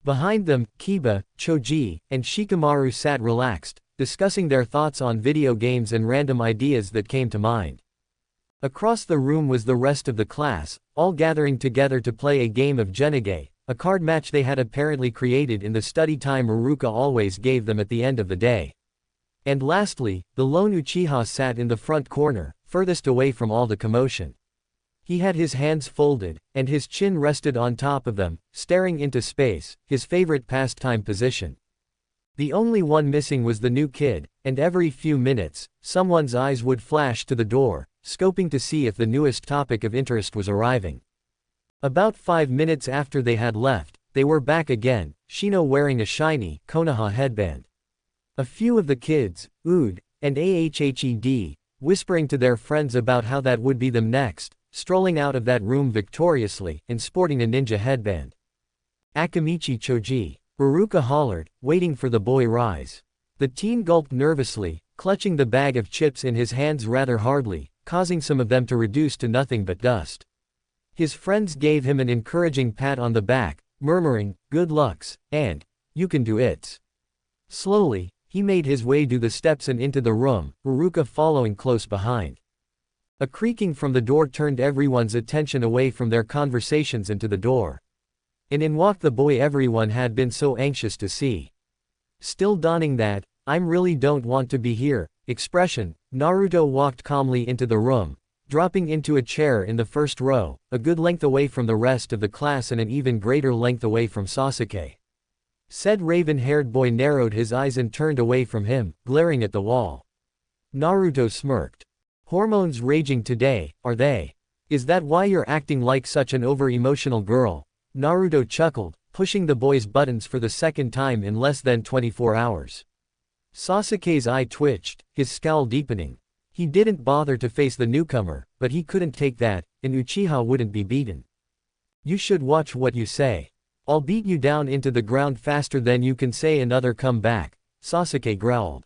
Behind them, Kiba, Choji, and Shikamaru sat relaxed, discussing their thoughts on video games and random ideas that came to mind. Across the room was the rest of the class, all gathering together to play a game of Genige, a card match they had apparently created in the study time Haruka always gave them at the end of the day. And lastly, the lone Uchiha sat in the front corner, furthest away from all the commotion. He had his hands folded, and his chin rested on top of them, staring into space, his favorite pastime position. The only one missing was the new kid, and every few minutes, someone's eyes would flash to the door, scoping to see if the newest topic of interest was arriving. About 5 minutes after they had left, they were back again, Shino wearing a shiny, Konoha headband. A few of the kids, Ood, and Ahhed, whispering to their friends about how that would be them next, strolling out of that room victoriously, and sporting a ninja headband. Akamichi Choji, Haruka hollered, waiting for the boy rise. The teen gulped nervously, clutching the bag of chips in his hands rather hardly, causing some of them to reduce to nothing but dust. His friends gave him an encouraging pat on the back, murmuring, "Good lucks," and, "You can do it." Slowly, he made his way to the steps and into the room, Haruka following close behind. A creaking from the door turned everyone's attention away from their conversations and to the door. And in walked the boy everyone had been so anxious to see. Still donning that, "I'm really don't want to be here," expression, Naruto walked calmly into the room, dropping into a chair in the first row, a good length away from the rest of the class and an even greater length away from Sasuke. Said raven-haired boy narrowed his eyes and turned away from him, glaring at the wall. Naruto smirked. Hormones raging today, are they? Is that why you're acting like such an over-emotional girl? Naruto chuckled, pushing the boy's buttons for the second time in less than 24 hours. Sasuke's eye twitched, his scowl deepening. He didn't bother to face the newcomer, but he couldn't take that, and Uchiha wouldn't be beaten. You should watch what you say. I'll beat you down into the ground faster than you can say another come back, Sasuke growled.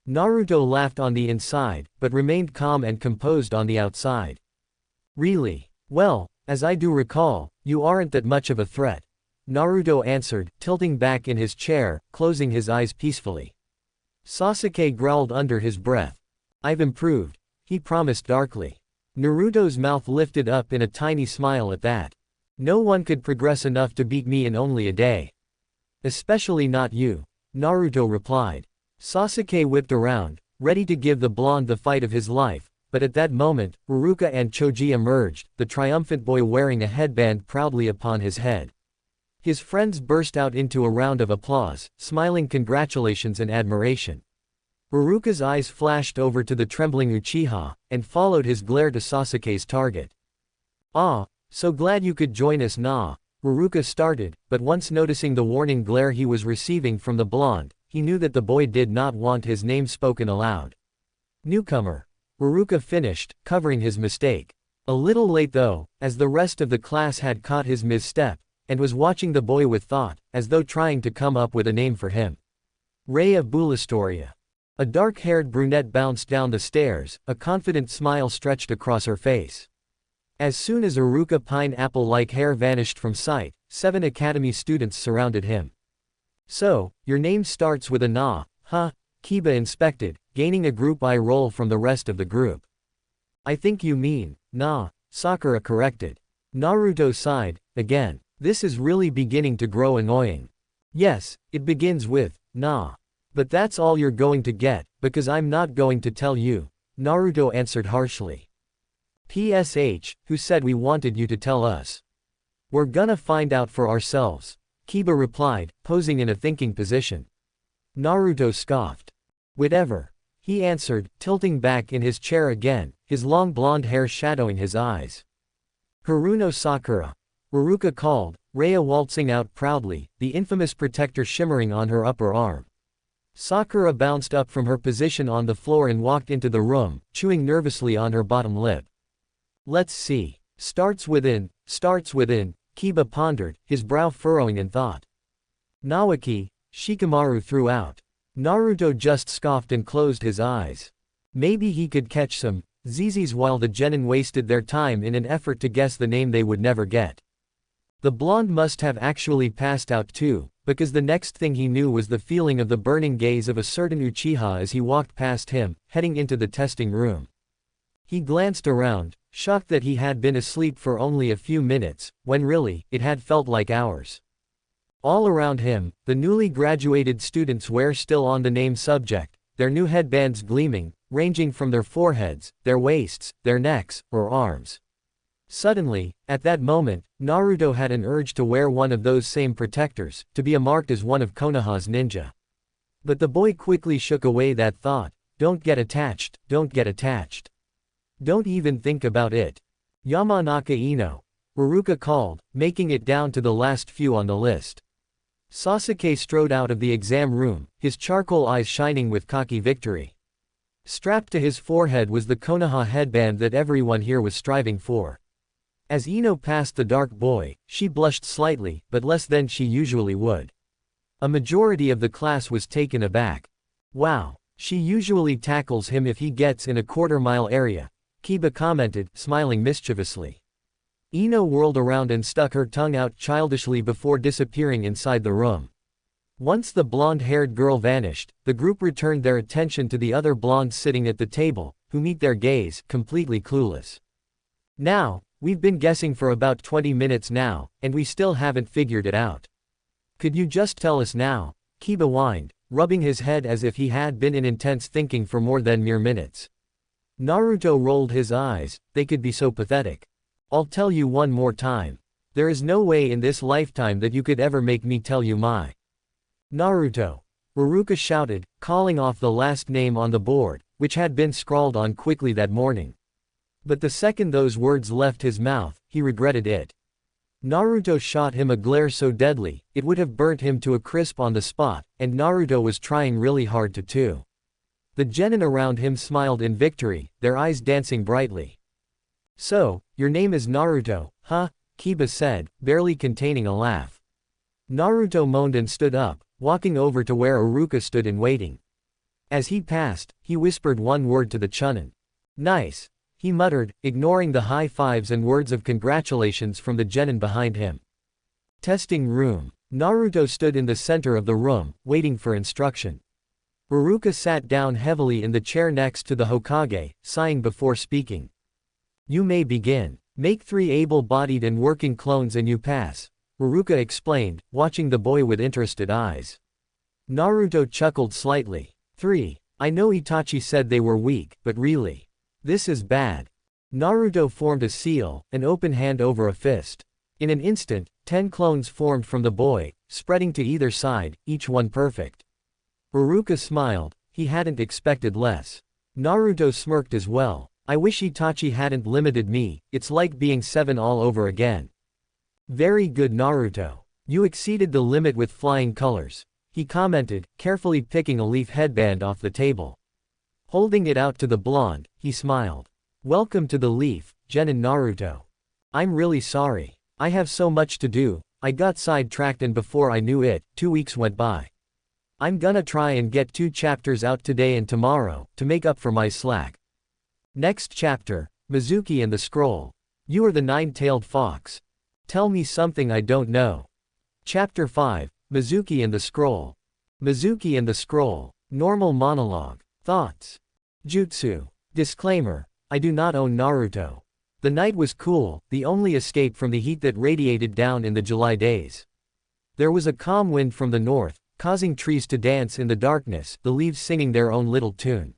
Naruto laughed on the inside, but remained calm and composed on the outside. Really? Well, as I do recall, you aren't that much of a threat, Naruto answered, tilting back in his chair, closing his eyes peacefully. Sasuke growled under his breath. I've improved, he promised darkly. Naruto's mouth lifted up in a tiny smile at that. No one could progress enough to beat me in only a day. Especially not you, Naruto replied. Sasuke whipped around, ready to give the blonde the fight of his life, but at that moment, Iruka and Choji emerged, the triumphant boy wearing a headband proudly upon his head. His friends burst out into a round of applause, smiling congratulations and admiration. Iruka's eyes flashed over to the trembling Uchiha, and followed his glare to Sasuke's target. Ah, so glad you could join us nah, Iruka started, but once noticing the warning glare he was receiving from the blonde, he knew that the boy did not want his name spoken aloud. Newcomer. Iruka finished, covering his mistake. A little late though, as the rest of the class had caught his misstep, and was watching the boy with thought, as though trying to come up with a name for him. Ray of Bulistoria. A dark-haired brunette bounced down the stairs, a confident smile stretched across her face. As soon as Iruka pineapple-like hair vanished from sight, 7 academy students surrounded him. So, your name starts with a na, huh? Kiba inspected, gaining a group eye roll from the rest of the group. I think you mean, na, Sakura corrected. Naruto sighed, again. This is really beginning to grow annoying. Yes, it begins with, na. But that's all you're going to get, because I'm not going to tell you, Naruto answered harshly. PSH, who said we wanted you to tell us? We're gonna find out for ourselves, Kiba replied, posing in a thinking position. Naruto scoffed. Whatever, he answered, tilting back in his chair again, his long blonde hair shadowing his eyes. Haruno Sakura. Iruka called, Rhea waltzing out proudly, the infamous protector shimmering on her upper arm. Sakura bounced up from her position on the floor and walked into the room, chewing nervously on her bottom lip. Let's see. Starts within, Kiba pondered, his brow furrowing in thought. Nawaki, Shikamaru threw out. Naruto just scoffed and closed his eyes. Maybe he could catch some zizis while the genin wasted their time in an effort to guess the name they would never get. The blonde must have actually passed out too, because the next thing he knew was the feeling of the burning gaze of a certain Uchiha as he walked past him, heading into the testing room. He glanced around, shocked that he had been asleep for only a few minutes, when really, it had felt like hours. All around him, the newly graduated students were still on the name subject, their new headbands gleaming, ranging from their foreheads, their waists, their necks, or arms. Suddenly, at that moment, Naruto had an urge to wear one of those same protectors, to be marked as one of Konoha's ninja. But the boy quickly shook away that thought. Don't get attached, don't get attached. Don't even think about it. Yamanaka Ino. Iruka called, making it down to the last few on the list. Sasuke strode out of the exam room, his charcoal eyes shining with cocky victory. Strapped to his forehead was the Konoha headband that everyone here was striving for. As Ino passed the dark boy, she blushed slightly, but less than she usually would. A majority of the class was taken aback. Wow, she usually tackles him if he gets in a quarter-mile area, Kiba commented, smiling mischievously. Ino whirled around and stuck her tongue out childishly before disappearing inside the room. Once the blonde-haired girl vanished, the group returned their attention to the other blondes sitting at the table, who met their gaze, completely clueless. Now, we've been guessing for about 20 minutes now, and we still haven't figured it out. Could you just tell us now? Kiba whined, rubbing his head as if he had been in intense thinking for more than mere minutes. Naruto rolled his eyes, they could be so pathetic. I'll tell you one more time. There is no way in this lifetime that you could ever make me tell you my. Naruto. Uruka shouted, calling off the last name on the board, which had been scrawled on quickly that morning. But the second those words left his mouth, he regretted it. Naruto shot him a glare so deadly, it would have burnt him to a crisp on the spot, and Naruto was trying really hard to too. The genin around him smiled in victory, their eyes dancing brightly. So, your name is Naruto, huh? Kiba said, barely containing a laugh. Naruto moaned and stood up, walking over to where Uruka stood in waiting. As he passed, he whispered one word to the Chunin. Nice. He muttered, ignoring the high fives and words of congratulations from the genin behind him. Testing room. Naruto stood in the center of the room, waiting for instruction. Uruka sat down heavily in the chair next to the Hokage, sighing before speaking. You may begin. Make 3 able-bodied and working clones and you pass, Uruka explained, watching the boy with interested eyes. Naruto chuckled slightly. 3. I know Itachi said they were weak, but really. This is bad. Naruto formed a seal, an open hand over a fist. In an instant, 10 clones formed from the boy, spreading to either side, each one perfect. Uruka smiled, he hadn't expected less. Naruto smirked as well. I wish Itachi hadn't limited me, it's like being 7 all over again. Very good Naruto. You exceeded the limit with flying colors, he commented, carefully picking a leaf headband off the table. Holding it out to the blonde, he smiled. Welcome to the leaf, genin Naruto. I'm really sorry. I have so much to do, I got sidetracked and before I knew it, 2 weeks went by. I'm gonna try and get 2 chapters out today and tomorrow, to make up for my slack. Next chapter, Mizuki and the Scroll. You are the 9-tailed fox. Tell me something I don't know. Chapter 5, Mizuki and the Scroll. Mizuki and the Scroll. Normal monologue. Thoughts. Jutsu. Disclaimer. I do not own Naruto. The night was cool, the only escape from the heat that radiated down in the July days. There was a calm wind from the north, causing trees to dance in the darkness, the leaves singing their own little tune.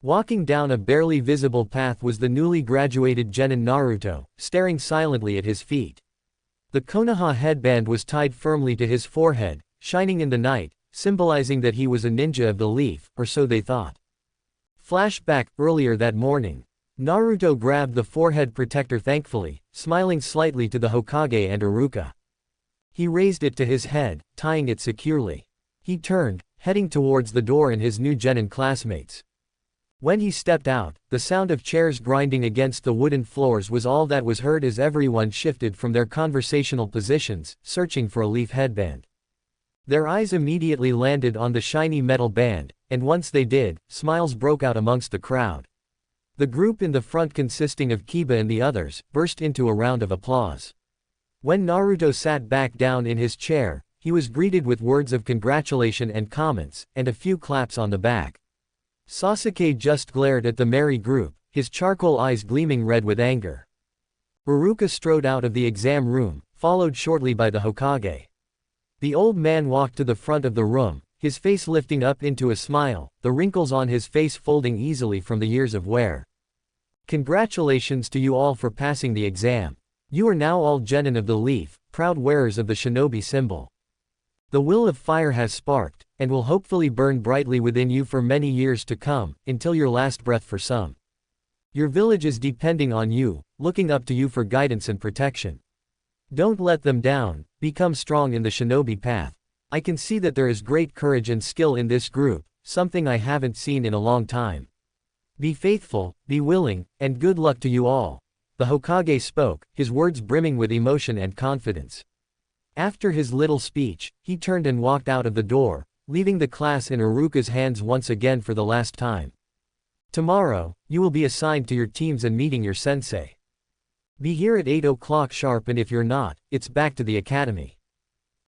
Walking down a barely visible path was the newly graduated genin Naruto, staring silently at his feet. The Konoha headband was tied firmly to his forehead, shining in the night, symbolizing that he was a ninja of the leaf, or so they thought. Flashback, earlier that morning. Naruto grabbed the forehead protector thankfully, smiling slightly to the Hokage and Uruka. He raised it to his head, tying it securely. He turned, heading towards the door and his new genin classmates. When he stepped out, the sound of chairs grinding against the wooden floors was all that was heard as everyone shifted from their conversational positions, searching for a leaf headband. Their eyes immediately landed on the shiny metal band, and once they did, smiles broke out amongst the crowd. The group in the front consisting of Kiba and the others, burst into a round of applause. When Naruto sat back down in his chair, he was greeted with words of congratulation and comments, and a few claps on the back. Sasuke just glared at the merry group, his charcoal eyes gleaming red with anger. Uruka strode out of the exam room, followed shortly by the Hokage. The old man walked to the front of the room, his face lifting up into a smile, the wrinkles on his face folding easily from the years of wear. Congratulations to you all for passing the exam. You are now all genin of the leaf, proud wearers of the shinobi symbol. The will of fire has sparked, and will hopefully burn brightly within you for many years to come, until your last breath for some. Your village is depending on you, looking up to you for guidance and protection. Don't let them down, become strong in the shinobi path. I can see that there is great courage and skill in this group, something I haven't seen in a long time. Be faithful, be willing, and good luck to you all. The Hokage spoke, his words brimming with emotion and confidence. After his little speech, he turned and walked out of the door, leaving the class in Uruka's hands once again for the last time. Tomorrow, you will be assigned to your teams and meeting your sensei. Be here at 8 o'clock sharp, and if you're not, it's back to the academy.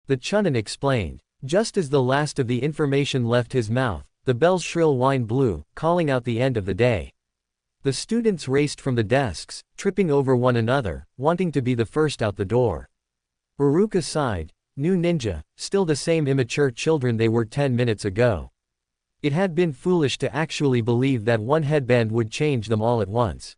The Chunin explained. Just as the last of the information left his mouth, the bell's shrill whine blew, calling out the end of the day. The students raced from the desks, tripping over one another, wanting to be the first out the door. Uruka sighed. New ninja, still the same immature children they were 10 minutes ago. It had been foolish to actually believe that one headband would change them all at once.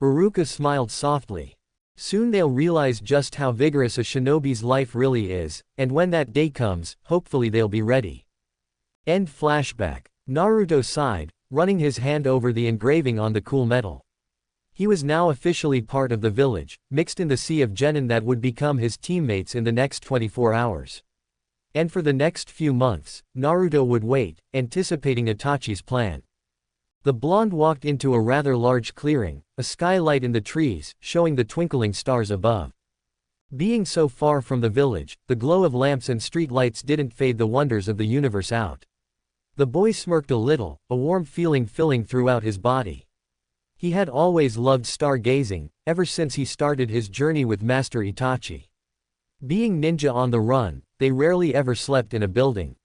Iruka smiled softly. Soon they'll realize just how vigorous a shinobi's life really is, and when that day comes, hopefully they'll be ready. End flashback. Naruto sighed, running his hand over the engraving on the cool metal. He was now officially part of the village, mixed in the sea of genin that would become his teammates in the next 24 hours. And for the next few months, Naruto would wait, anticipating Itachi's plan. The blonde walked into a rather large clearing, a skylight in the trees, showing the twinkling stars above. Being so far from the village, the glow of lamps and street lights didn't fade the wonders of the universe out. The boy smirked a little, a warm feeling filling throughout his body. He had always loved stargazing, ever since he started his journey with Master Itachi. Being ninja on the run, they rarely ever slept in a building.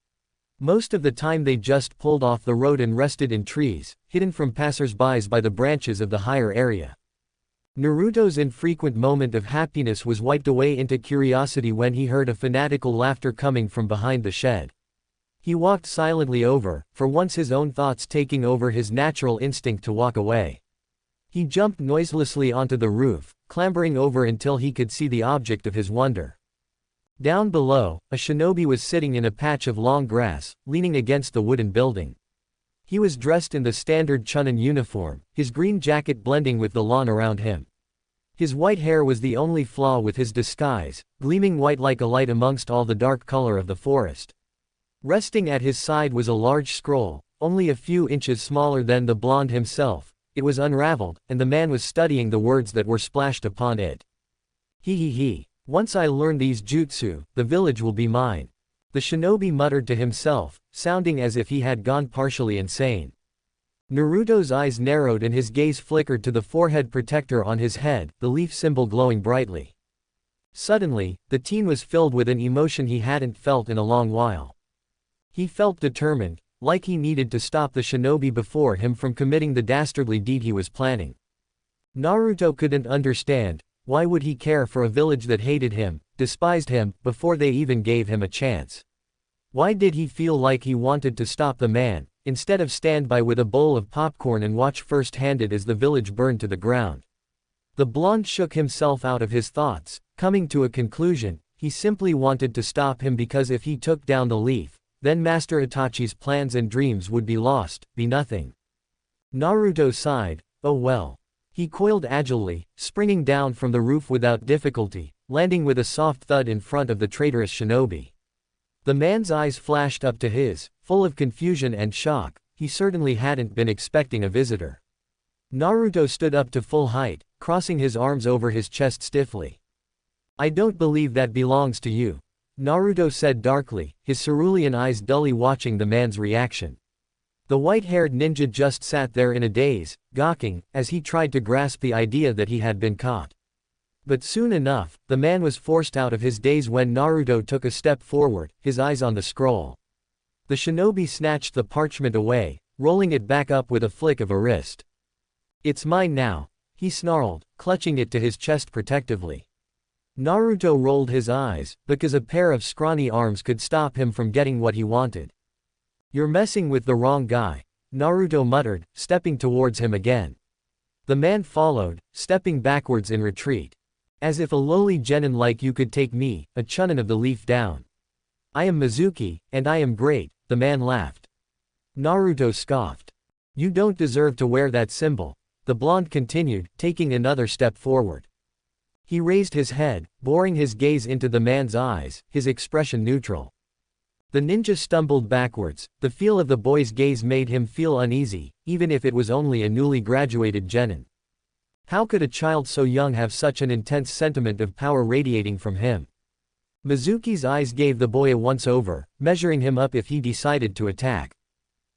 Most of the time they just pulled off the road and rested in trees, hidden from passers-by by the branches of the higher area. Naruto's infrequent moment of happiness was wiped away into curiosity when he heard a fanatical laughter coming from behind the shed. He walked silently over, for once his own thoughts taking over his natural instinct to walk away. He jumped noiselessly onto the roof, clambering over until he could see the object of his wonder. Down below, a shinobi was sitting in a patch of long grass, leaning against the wooden building. He was dressed in the standard Chunin uniform, his green jacket blending with the lawn around him. His white hair was the only flaw with his disguise, gleaming white like a light amongst all the dark color of the forest. Resting at his side was a large scroll, only a few inches smaller than the blonde himself. It was unraveled, and the man was studying the words that were splashed upon it. He. Once I learn these jutsu, the village will be mine. The shinobi muttered to himself, sounding as if he had gone partially insane. Naruto's eyes narrowed and his gaze flickered to the forehead protector on his head, the leaf symbol glowing brightly. Suddenly, the teen was filled with an emotion he hadn't felt in a long while. He felt determined, like he needed to stop the shinobi before him from committing the dastardly deed he was planning. Naruto couldn't understand. Why would he care for a village that hated him, despised him, before they even gave him a chance? Why did he feel like he wanted to stop the man, instead of stand by with a bowl of popcorn and watch first-handed as the village burned to the ground? The blonde shook himself out of his thoughts, coming to a conclusion. He simply wanted to stop him because if he took down the leaf, then Master Itachi's plans and dreams would be lost, be nothing. Naruto sighed, oh well. He coiled agilely, springing down from the roof without difficulty, landing with a soft thud in front of the traitorous shinobi. The man's eyes flashed up to his, full of confusion and shock. He certainly hadn't been expecting a visitor. Naruto stood up to full height, crossing his arms over his chest stiffly. I don't believe that belongs to you, Naruto said darkly, his cerulean eyes dully watching the man's reaction. The white-haired ninja just sat there in a daze, gawking, as he tried to grasp the idea that he had been caught. But soon enough, the man was forced out of his daze when Naruto took a step forward, his eyes on the scroll. The shinobi snatched the parchment away, rolling it back up with a flick of a wrist. It's mine now, he snarled, clutching it to his chest protectively. Naruto rolled his eyes, because a pair of scrawny arms could stop him from getting what he wanted. You're messing with the wrong guy, Naruto muttered, stepping towards him again. The man followed, stepping backwards in retreat. As if a lowly genin like you could take me, a chunin of the leaf down. I am Mizuki, and I am great, the man laughed. Naruto scoffed. You don't deserve to wear that symbol, the blonde continued, taking another step forward. He raised his head, boring his gaze into the man's eyes, his expression neutral. The ninja stumbled backwards. The feel of the boy's gaze made him feel uneasy, even if it was only a newly graduated genin. How could a child so young have such an intense sentiment of power radiating from him? Mizuki's eyes gave the boy a once-over, measuring him up if he decided to attack.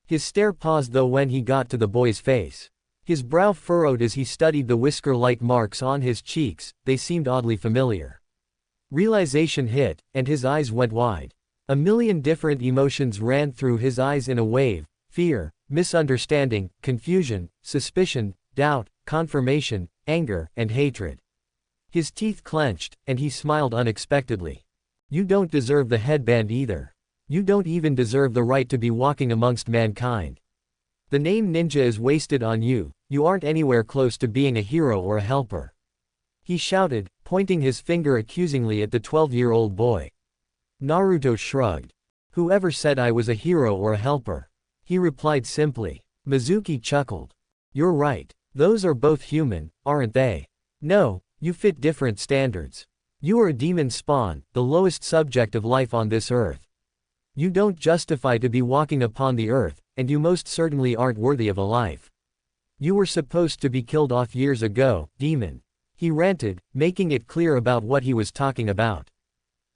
His stare paused though when he got to the boy's face. His brow furrowed as he studied the whisker-like marks on his cheeks. They seemed oddly familiar. Realization hit, and his eyes went wide. A million different emotions ran through his eyes in a wave: fear, misunderstanding, confusion, suspicion, doubt, confirmation, anger, and hatred. His teeth clenched, and he smiled unexpectedly. You don't deserve the headband either. You don't even deserve the right to be walking amongst mankind. The name ninja is wasted on you, you aren't anywhere close to being a hero or a helper. He shouted, pointing his finger accusingly at the 12-year-old boy. Naruto shrugged. Whoever said I was a hero or a helper? He replied simply. Mizuki chuckled. You're right. Those are both human, aren't they? No, you fit different standards. You are a demon spawn, the lowest subject of life on this earth. You don't justify to be walking upon the earth, and you most certainly aren't worthy of a life. You were supposed to be killed off years ago, demon. He ranted, making it clear about what he was talking about.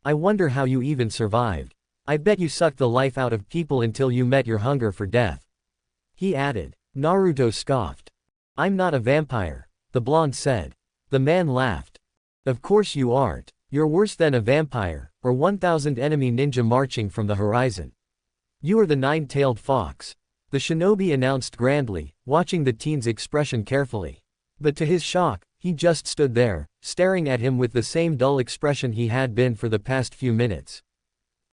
I wonder how you even survived. I bet you sucked the life out of people until you met your hunger for death. He added. Naruto scoffed. I'm not a vampire, the blonde said. The man laughed. Of course you aren't. You're worse than a vampire, or 1,000 enemy ninja marching from the horizon. You are the nine-tailed fox. The shinobi announced grandly, watching the teen's expression carefully. But to his shock, he just stood there, staring at him with the same dull expression he had been for the past few minutes.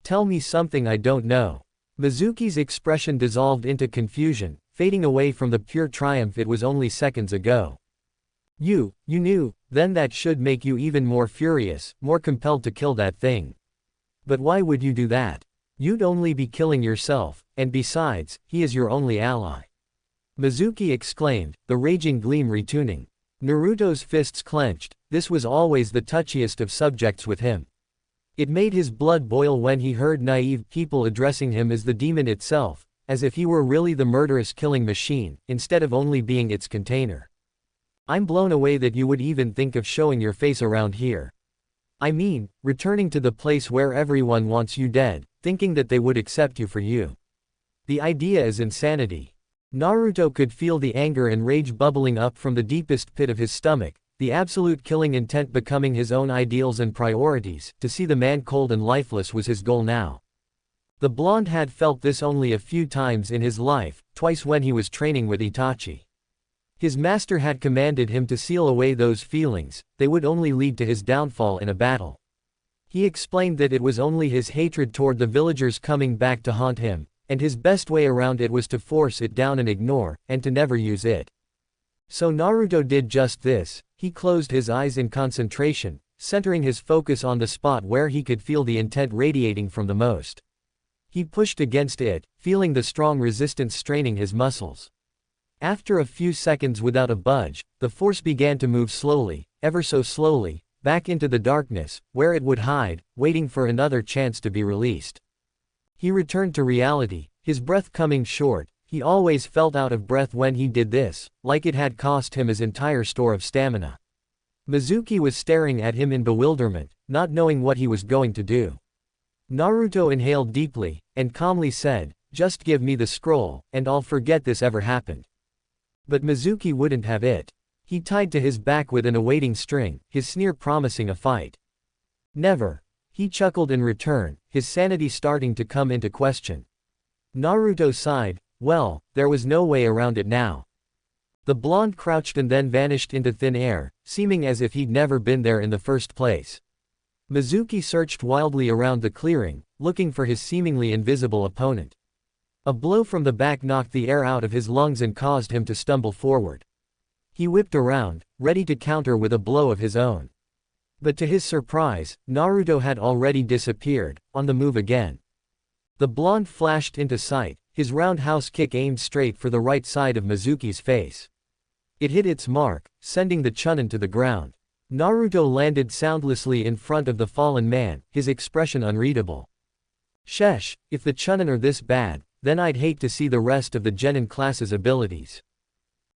Tell me something I don't know. Mizuki's expression dissolved into confusion, fading away from the pure triumph it was only seconds ago. You knew, then that should make you even more furious, more compelled to kill that thing. But why would you do that? You'd only be killing yourself, and besides, he is your only ally. Mizuki exclaimed, the raging gleam retuning. Naruto's fists clenched, this was always the touchiest of subjects with him. It made his blood boil when he heard naive people addressing him as the demon itself, as if he were really the murderous killing machine, instead of only being its container. I'm blown away that you would even think of showing your face around here. I mean, returning to the place where everyone wants you dead, thinking that they would accept you for you. The idea is insanity. Naruto could feel the anger and rage bubbling up from the deepest pit of his stomach, the absolute killing intent becoming his own ideals and priorities. To see the man cold and lifeless was his goal now. The blonde had felt this only a few times in his life, twice when he was training with Itachi. His master had commanded him to seal away those feelings, they would only lead to his downfall in a battle. He explained that it was only his hatred toward the villagers coming back to haunt him, and his best way around it was to force it down and ignore, and to never use it. So Naruto did just this. He closed his eyes in concentration, centering his focus on the spot where he could feel the intent radiating from the most. He pushed against it, feeling the strong resistance straining his muscles. After a few seconds without a budge, the force began to move slowly, ever so slowly, back into the darkness, where it would hide, waiting for another chance to be released. He returned to reality, his breath coming short. He always felt out of breath when he did this, like it had cost him his entire store of stamina. Mizuki was staring at him in bewilderment, not knowing what he was going to do. Naruto inhaled deeply, and calmly said, "Just give me the scroll, and I'll forget this ever happened." But Mizuki wouldn't have it. He tied to his back with an awaiting string, his sneer promising a fight. Never. He chuckled in return, his sanity starting to come into question. Naruto sighed. Well, there was no way around it now. The blonde crouched and then vanished into thin air, seeming as if he'd never been there in the first place. Mizuki searched wildly around the clearing, looking for his seemingly invisible opponent. A blow from the back knocked the air out of his lungs and caused him to stumble forward. He whipped around, ready to counter with a blow of his own. But to his surprise, Naruto had already disappeared, on the move again. The blonde flashed into sight, his roundhouse kick aimed straight for the right side of Mizuki's face. It hit its mark, sending the Chunin to the ground. Naruto landed soundlessly in front of the fallen man, his expression unreadable. Sheesh, if the Chunin are this bad, then I'd hate to see the rest of the Genin class's abilities.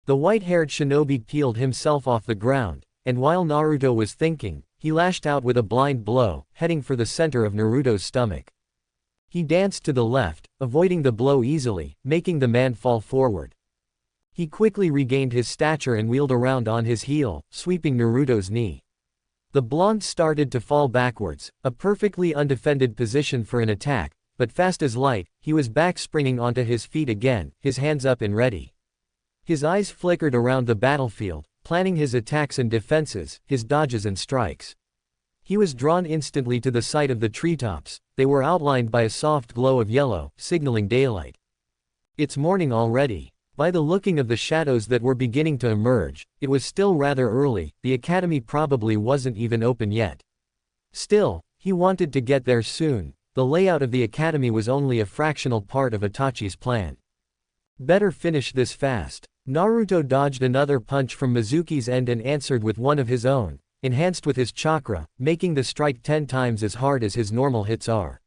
The white-haired shinobi peeled himself off the ground, and while Naruto was thinking, he lashed out with a blind blow, heading for the center of Naruto's stomach. He danced to the left, avoiding the blow easily, making the man fall forward. He quickly regained his stature and wheeled around on his heel, sweeping Naruto's knee. The blonde started to fall backwards, a perfectly undefended position for an attack, but fast as light, he was back springing onto his feet again, his hands up and ready. His eyes flickered around the battlefield, planning his attacks and defenses, his dodges and strikes. He was drawn instantly to the sight of the treetops. They were outlined by a soft glow of yellow, signaling daylight. It's morning already. By the looking of the shadows that were beginning to emerge, it was still rather early, the academy probably wasn't even open yet. Still, he wanted to get there soon. The layout of the academy was only a fractional part of Itachi's plan. Better finish this fast. Naruto dodged another punch from Mizuki's end and answered with one of his own, enhanced with his chakra, making the strike 10 times as hard as his normal hits are.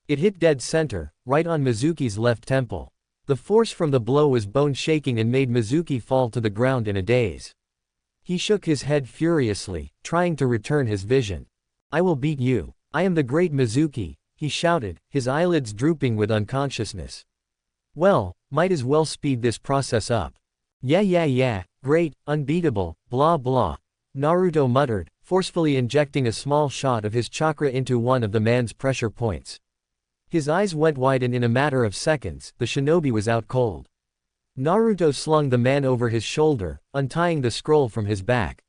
It hit dead center, right on Mizuki's left temple. The force from the blow was bone-shaking and made Mizuki fall to the ground in a daze. He shook his head furiously, trying to return his vision. "I will beat you. I am the great Mizuki," he shouted, his eyelids drooping with unconsciousness. "Well, might as well speed this process up." Yeah, great, unbeatable, blah blah," Naruto muttered, forcefully injecting a small shot of his chakra into one of the man's pressure points. His eyes went wide and in a matter of seconds, the shinobi was out cold. Naruto slung the man over his shoulder, untying the scroll from his back.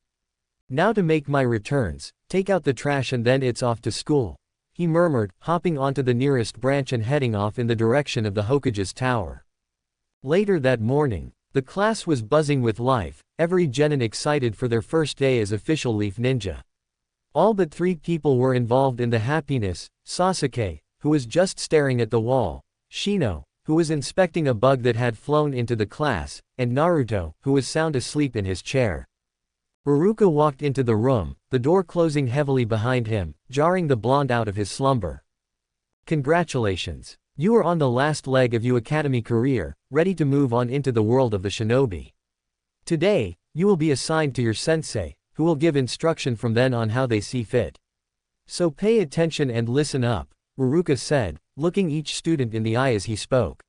"Now to make my returns, take out the trash and then it's off to school," he murmured, hopping onto the nearest branch and heading off in the direction of the Hokage's tower. Later that morning, the class was buzzing with life, every genin excited for their first day as official Leaf Ninja. All but 3 people were involved in the happiness: Sasuke, who was just staring at the wall, Shino, who was inspecting a bug that had flown into the class, and Naruto, who was sound asleep in his chair. Iruka walked into the room, the door closing heavily behind him, jarring the blonde out of his slumber. "Congratulations. You are on the last leg of your academy career, ready to move on into the world of the shinobi. Today, you will be assigned to your sensei, who will give instruction from then on how they see fit. So pay attention and listen up," Iruka said, looking each student in the eye as he spoke.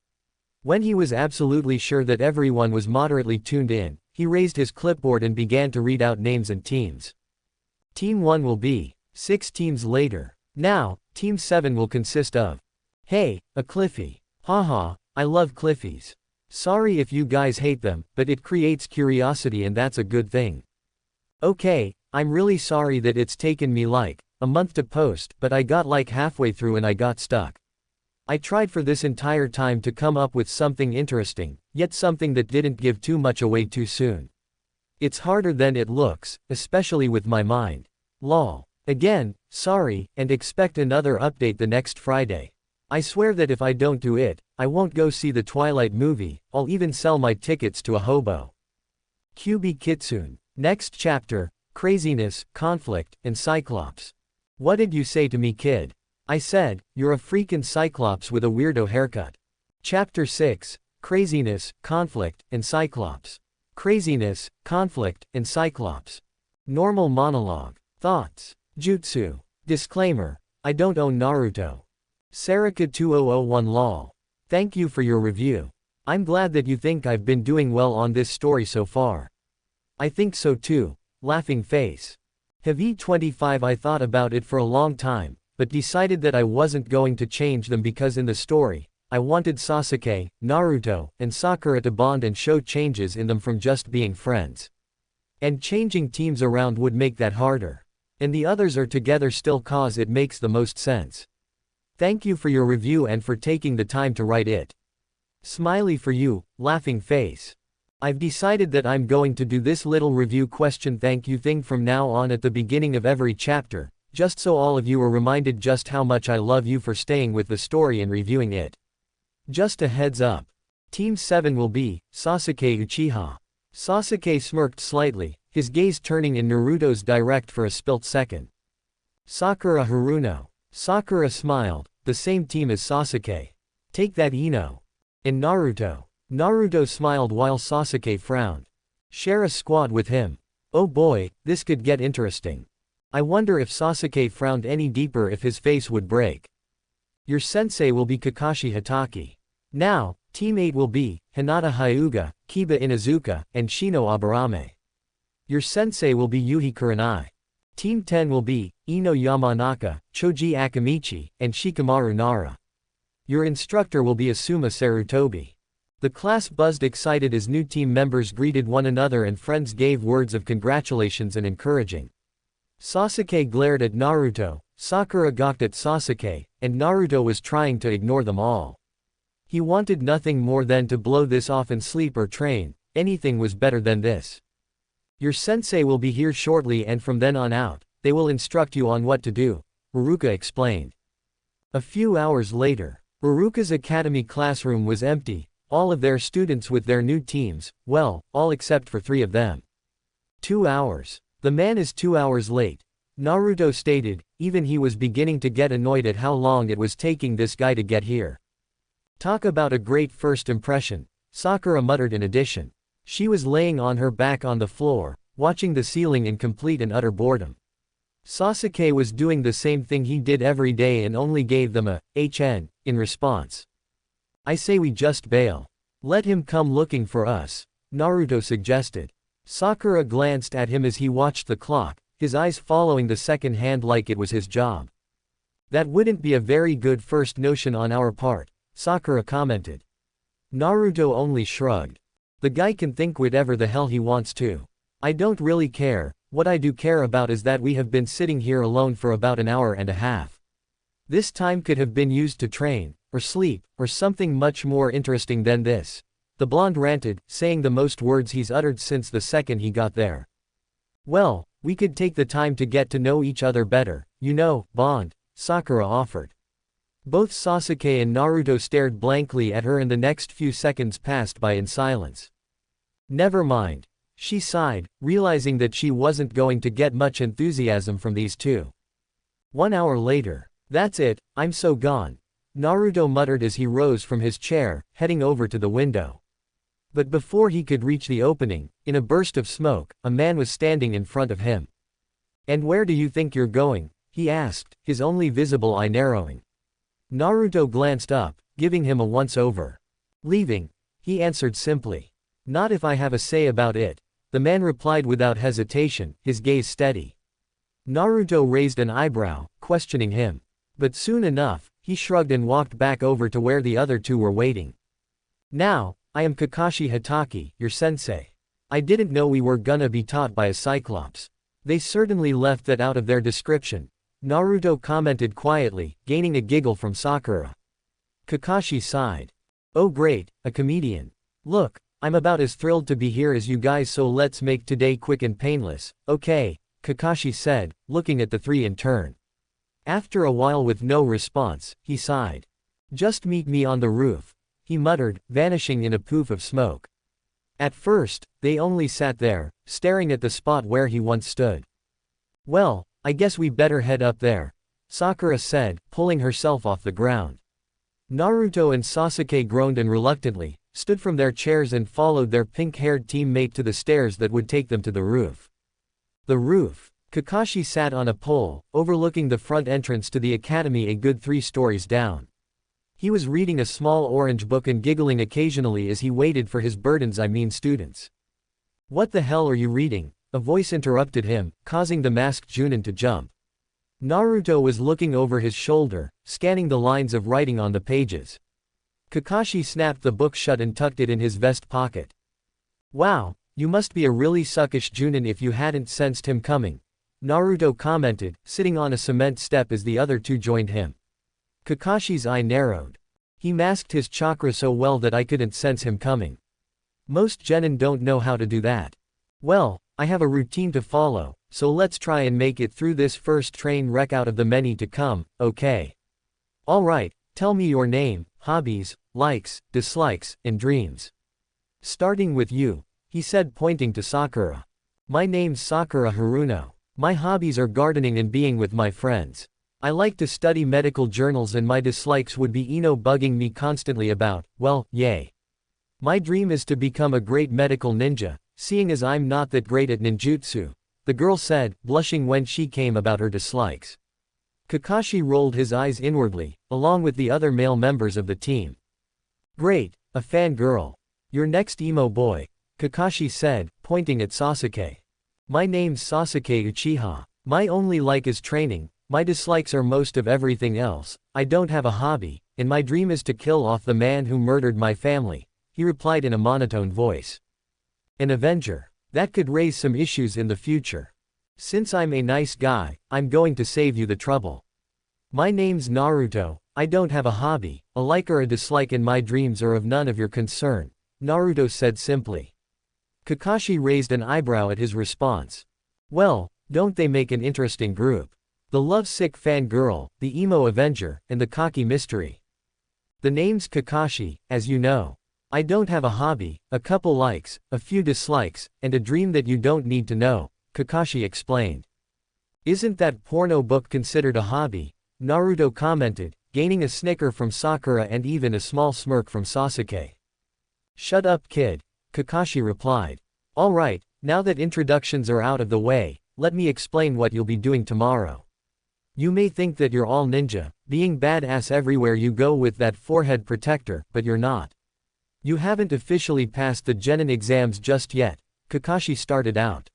When he was absolutely sure that everyone was moderately tuned in, he raised his clipboard and began to read out names and teams. Team 1 will be 6 teams later. Now, Team 7 will consist of, "Hey, a Cliffy. Haha, I love Cliffies. Sorry if you guys hate them, but it creates curiosity and that's a good thing. Okay, I'm really sorry that it's taken me like a month to post, but I got like halfway through and I got stuck. I tried for this entire time to come up with something interesting, yet something that didn't give too much away too soon. It's harder than it looks, especially with my mind. Lol. Again, sorry, and expect another update the next Friday. I swear that if I don't do it, I won't go see the Twilight movie, I'll even sell my tickets to a hobo. QB Kitsune. Next chapter, Craziness, Conflict, and Cyclops. What did you say to me, kid? I said, you're a freaking Cyclops with a weirdo haircut. Chapter 6, Craziness, Conflict, and Cyclops. Craziness, Conflict, and Cyclops. Normal monologue. Thoughts. Jutsu. Disclaimer. I don't own Naruto. Sarika 2001 lol. Thank you for your review. I'm glad that you think I've been doing well on this story so far. I think so too. Laughing face. Heavy 25. I thought about it for a long time, but decided that I wasn't going to change them because in the story, I wanted Sasuke, Naruto, and Sakura to bond and show changes in them from just being friends. And changing teams around would make that harder. And the others are together still cause it makes the most sense. Thank you for your review and for taking the time to write it. Smiley for you, laughing face. I've decided that I'm going to do this little review question thank you thing from now on at the beginning of every chapter, just so all of you are reminded just how much I love you for staying with the story and reviewing it. Just a heads up. Team 7 will be Sasuke Uchiha. Sasuke smirked slightly, his gaze turning in Naruto's direct for a spilt second. Sakura Haruno. Sakura smiled, the same team as Sasuke. Take that Ino. And Naruto. Naruto smiled while Sasuke frowned. Share a squad with him. Oh boy, this could get interesting. I wonder if Sasuke frowned any deeper if his face would break. Your sensei will be Kakashi Hatake. Now, Team 8 will be Hinata Hyuga, Kiba Inuzuka, and Shino Aburame. Your sensei will Yuhi Kurenai. Team 10 will be Ino Yamanaka, Choji Akamichi, and Shikamaru Nara. Your instructor will be Asuma Sarutobi. The class buzzed excited as new team members greeted one another and friends gave words of congratulations and encouraging. Sasuke glared at Naruto, Sakura gawked at Sasuke, and Naruto was trying to ignore them all. He wanted nothing more than to blow this off and sleep or train, anything was better than this. Your sensei will be here shortly and from then on out, they will instruct you on what to do, Haruka explained. A few hours later, Haruka's academy classroom was empty, all of their students with their new teams, well, all except for 3 of them. 2 hours. The man is 2 hours late, Naruto stated, even he was beginning to get annoyed at how long it was taking this guy to get here. Talk about a great first impression, Sakura muttered in addition. She was laying on her back on the floor, watching the ceiling in complete and utter boredom. Sasuke was doing the same thing he did every day and only gave them a HN in response. I say we just bail. Let him come looking for us, Naruto suggested. Sakura glanced at him as he watched the clock, his eyes following the second hand like it was his job. That wouldn't be a very good first notion on our part, Sakura commented. Naruto only shrugged. The guy can think whatever the hell he wants to. I don't really care, what I do care about is that we have been sitting here alone for about an hour and a half. This time could have been used to train, or sleep, or something much more interesting than this. The blonde ranted, saying the most words he's uttered since the second he got there. Well, we could take the time to get to know each other better, you know, bond, Sakura offered. Both Sasuke and Naruto stared blankly at her and the next few seconds passed by in silence. Never mind. She sighed, realizing that she wasn't going to get much enthusiasm from these two. 1 hour later. That's it, I'm so gone, Naruto muttered as he rose from his chair, heading over to the window. But before he could reach the opening, in a burst of smoke, a man was standing in front of him. And where do you think you're going? He asked, his only visible eye narrowing. Naruto glanced up, giving him a once-over. Leaving, he answered simply. Not if I have a say about it, the man replied without hesitation, his gaze steady. Naruto raised an eyebrow, questioning him. But soon enough, he shrugged and walked back over to where the other two were waiting. Now, I am Kakashi Hatake, your sensei. I didn't know we were gonna be taught by a cyclops. They certainly left that out of their description, Naruto commented quietly, gaining a giggle from Sakura. Kakashi sighed. Oh great, a comedian. Look, I'm about as thrilled to be here as you guys, so let's make today quick and painless, okay, Kakashi said, looking at the 3 in turn. After a while with no response, he sighed. Just meet me on the roof, he muttered, vanishing in a poof of smoke. At first, they only sat there, staring at the spot where he once stood. Well, I guess we better head up there, Sakura said, pulling herself off the ground. Naruto and Sasuke groaned and reluctantly, stood from their chairs and followed their pink-haired teammate to the stairs that would take them to the roof. The roof. Kakashi sat on a pole, overlooking the front entrance to the academy a good 3 stories down. He was reading a small orange book and giggling occasionally as he waited for his students. What the hell are you reading? A voice interrupted him, causing the masked Junin to jump. Naruto was looking over his shoulder, scanning the lines of writing on the pages. Kakashi snapped the book shut and tucked it in his vest pocket. Wow, you must be a really suckish Junin if you hadn't sensed him coming, Naruto commented, sitting on a cement step as the other two joined him. Kakashi's eye narrowed. He masked his chakra so well that I couldn't sense him coming. Most genin don't know how to do that. Well, I have a routine to follow, so let's try and make it through this first train wreck out of the many to come, okay? Alright, tell me your name, hobbies, likes, dislikes, and dreams. Starting with you, he said, pointing to Sakura. My name's Sakura Haruno. My hobbies are gardening and being with my friends. I like to study medical journals, and my dislikes would be bugging me constantly about, well, yay. My dream is to become a great medical ninja, seeing as I'm not that great at ninjutsu, the girl said, blushing when she came about her dislikes. Kakashi rolled his eyes inwardly, along with the other male members of the team. Great, a fangirl. Your next emo boy, Kakashi said, pointing at Sasuke. My name's Sasuke Uchiha. My only like is training, my dislikes are most of everything else, I don't have a hobby, and my dream is to kill off the man who murdered my family, he replied in a monotone voice. An Avenger. That could raise some issues in the future. Since I'm a nice guy, I'm going to save you the trouble. My name's Naruto, I don't have a hobby, a like or a dislike, and my dreams are of none of your concern, Naruto said simply. Kakashi raised an eyebrow at his response. Well, don't they make an interesting group? The lovesick fangirl, the emo avenger, and the cocky mystery. The name's Kakashi, as you know. I don't have a hobby, a couple likes, a few dislikes, and a dream that you don't need to know, Kakashi explained. Isn't that porno book considered a hobby? Naruto commented, gaining a snicker from Sakura and even a small smirk from Sasuke. Shut up, kid, Kakashi replied. Alright, now that introductions are out of the way, let me explain what you'll be doing tomorrow. You may think that you're all ninja, being badass everywhere you go with that forehead protector, but you're not. You haven't officially passed the genin exams just yet, Kakashi started out.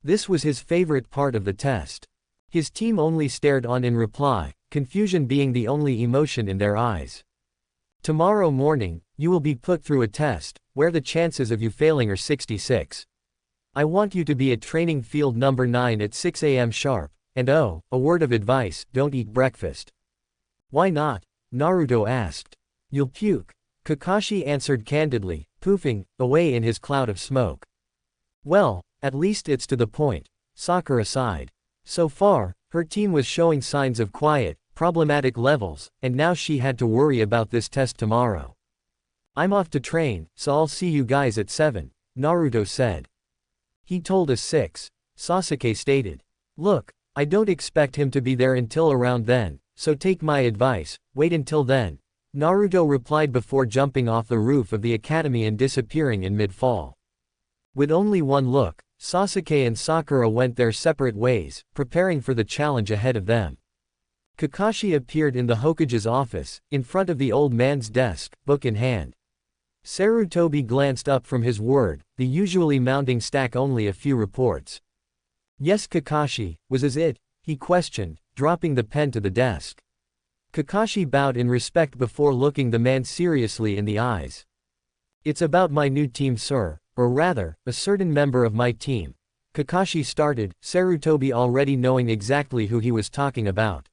This was his favorite part of the test. His team only stared on in reply, confusion being the only emotion in their eyes. Tomorrow morning, you will be put through a test, where the chances of you failing are 66. I want you to be at training field number 9 at 6 a.m. sharp, and oh, a word of advice, don't eat breakfast. Why not? Naruto asked. You'll puke, Kakashi answered candidly, poofing away in his cloud of smoke. Well, at least it's to the point, Sakura sighed. So far, her team was showing signs of quiet, problematic levels, and now she had to worry about this test tomorrow. I'm off to train, so I'll see you guys at 7, Naruto said. He told us 6, Sasuke stated. Look, I don't expect him to be there until around then, so take my advice, wait until then, Naruto replied before jumping off the roof of the academy and disappearing in mid-fall. With only one look, Sasuke and Sakura went their separate ways, preparing for the challenge ahead of them. Kakashi appeared in the Hokage's office, in front of the old man's desk, book in hand. Sarutobi glanced up from his word, the usually mounting stack only a few reports. Yes, Kakashi, was it? He questioned, dropping the pen to the desk. Kakashi bowed in respect before looking the man seriously in the eyes. It's about my new team, sir, or rather, a certain member of my team. Kakashi started, Sarutobi already knowing exactly who he was talking about.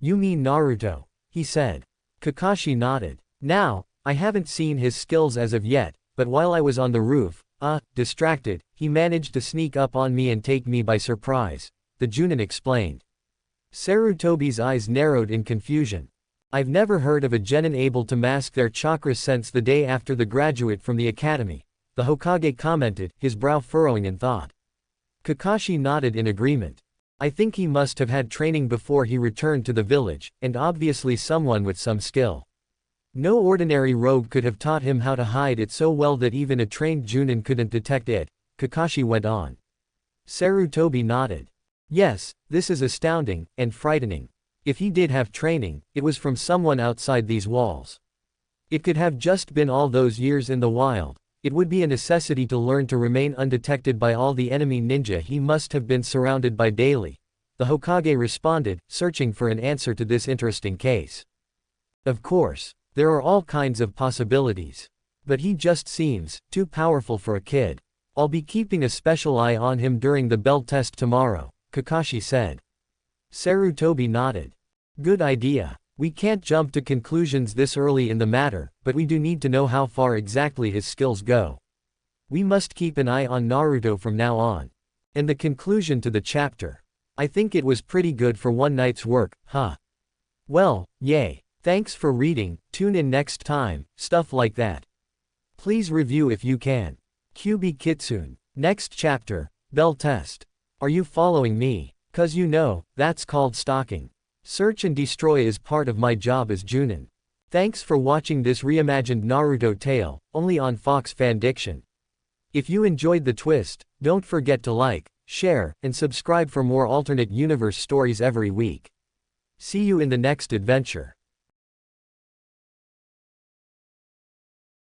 You mean Naruto, he said. Kakashi nodded. Now, I haven't seen his skills as of yet, but while I was on the roof, distracted, he managed to sneak up on me and take me by surprise, the Junin explained. Sarutobi's eyes narrowed in confusion. I've never heard of a genin able to mask their chakras since the day after the graduate from the academy, the Hokage commented, his brow furrowing in thought. Kakashi nodded in agreement. I think he must have had training before he returned to the village, and obviously someone with some skill. No ordinary rogue could have taught him how to hide it so well that even a trained Junin couldn't detect it, Kakashi went on. Sarutobi nodded. Yes, this is astounding, and frightening. If he did have training, it was from someone outside these walls. It could have just been all those years in the wild. It would be a necessity to learn to remain undetected by all the enemy ninja he must have been surrounded by daily, the Hokage responded, searching for an answer to this interesting case. Of course, there are all kinds of possibilities. But he just seems too powerful for a kid. I'll be keeping a special eye on him during the bell test tomorrow, Kakashi said. Sarutobi nodded. Good idea. We can't jump to conclusions this early in the matter, but we do need to know how far exactly his skills go. We must keep an eye on Naruto from now on. And the conclusion to the chapter. I think it was pretty good for one night's work, huh? Well, yay. Thanks for reading, tune in next time, stuff like that. Please review if you can. QB Kitsune. Next chapter, bell test. Are you following me? 'Cause you know, that's called stalking. Search and destroy is part of my job as Junin. Thanks for watching this reimagined Naruto tale, only on FoxFanDiction. If you enjoyed the twist, don't forget to like, share, and subscribe for more alternate universe stories every week. See you in the next adventure.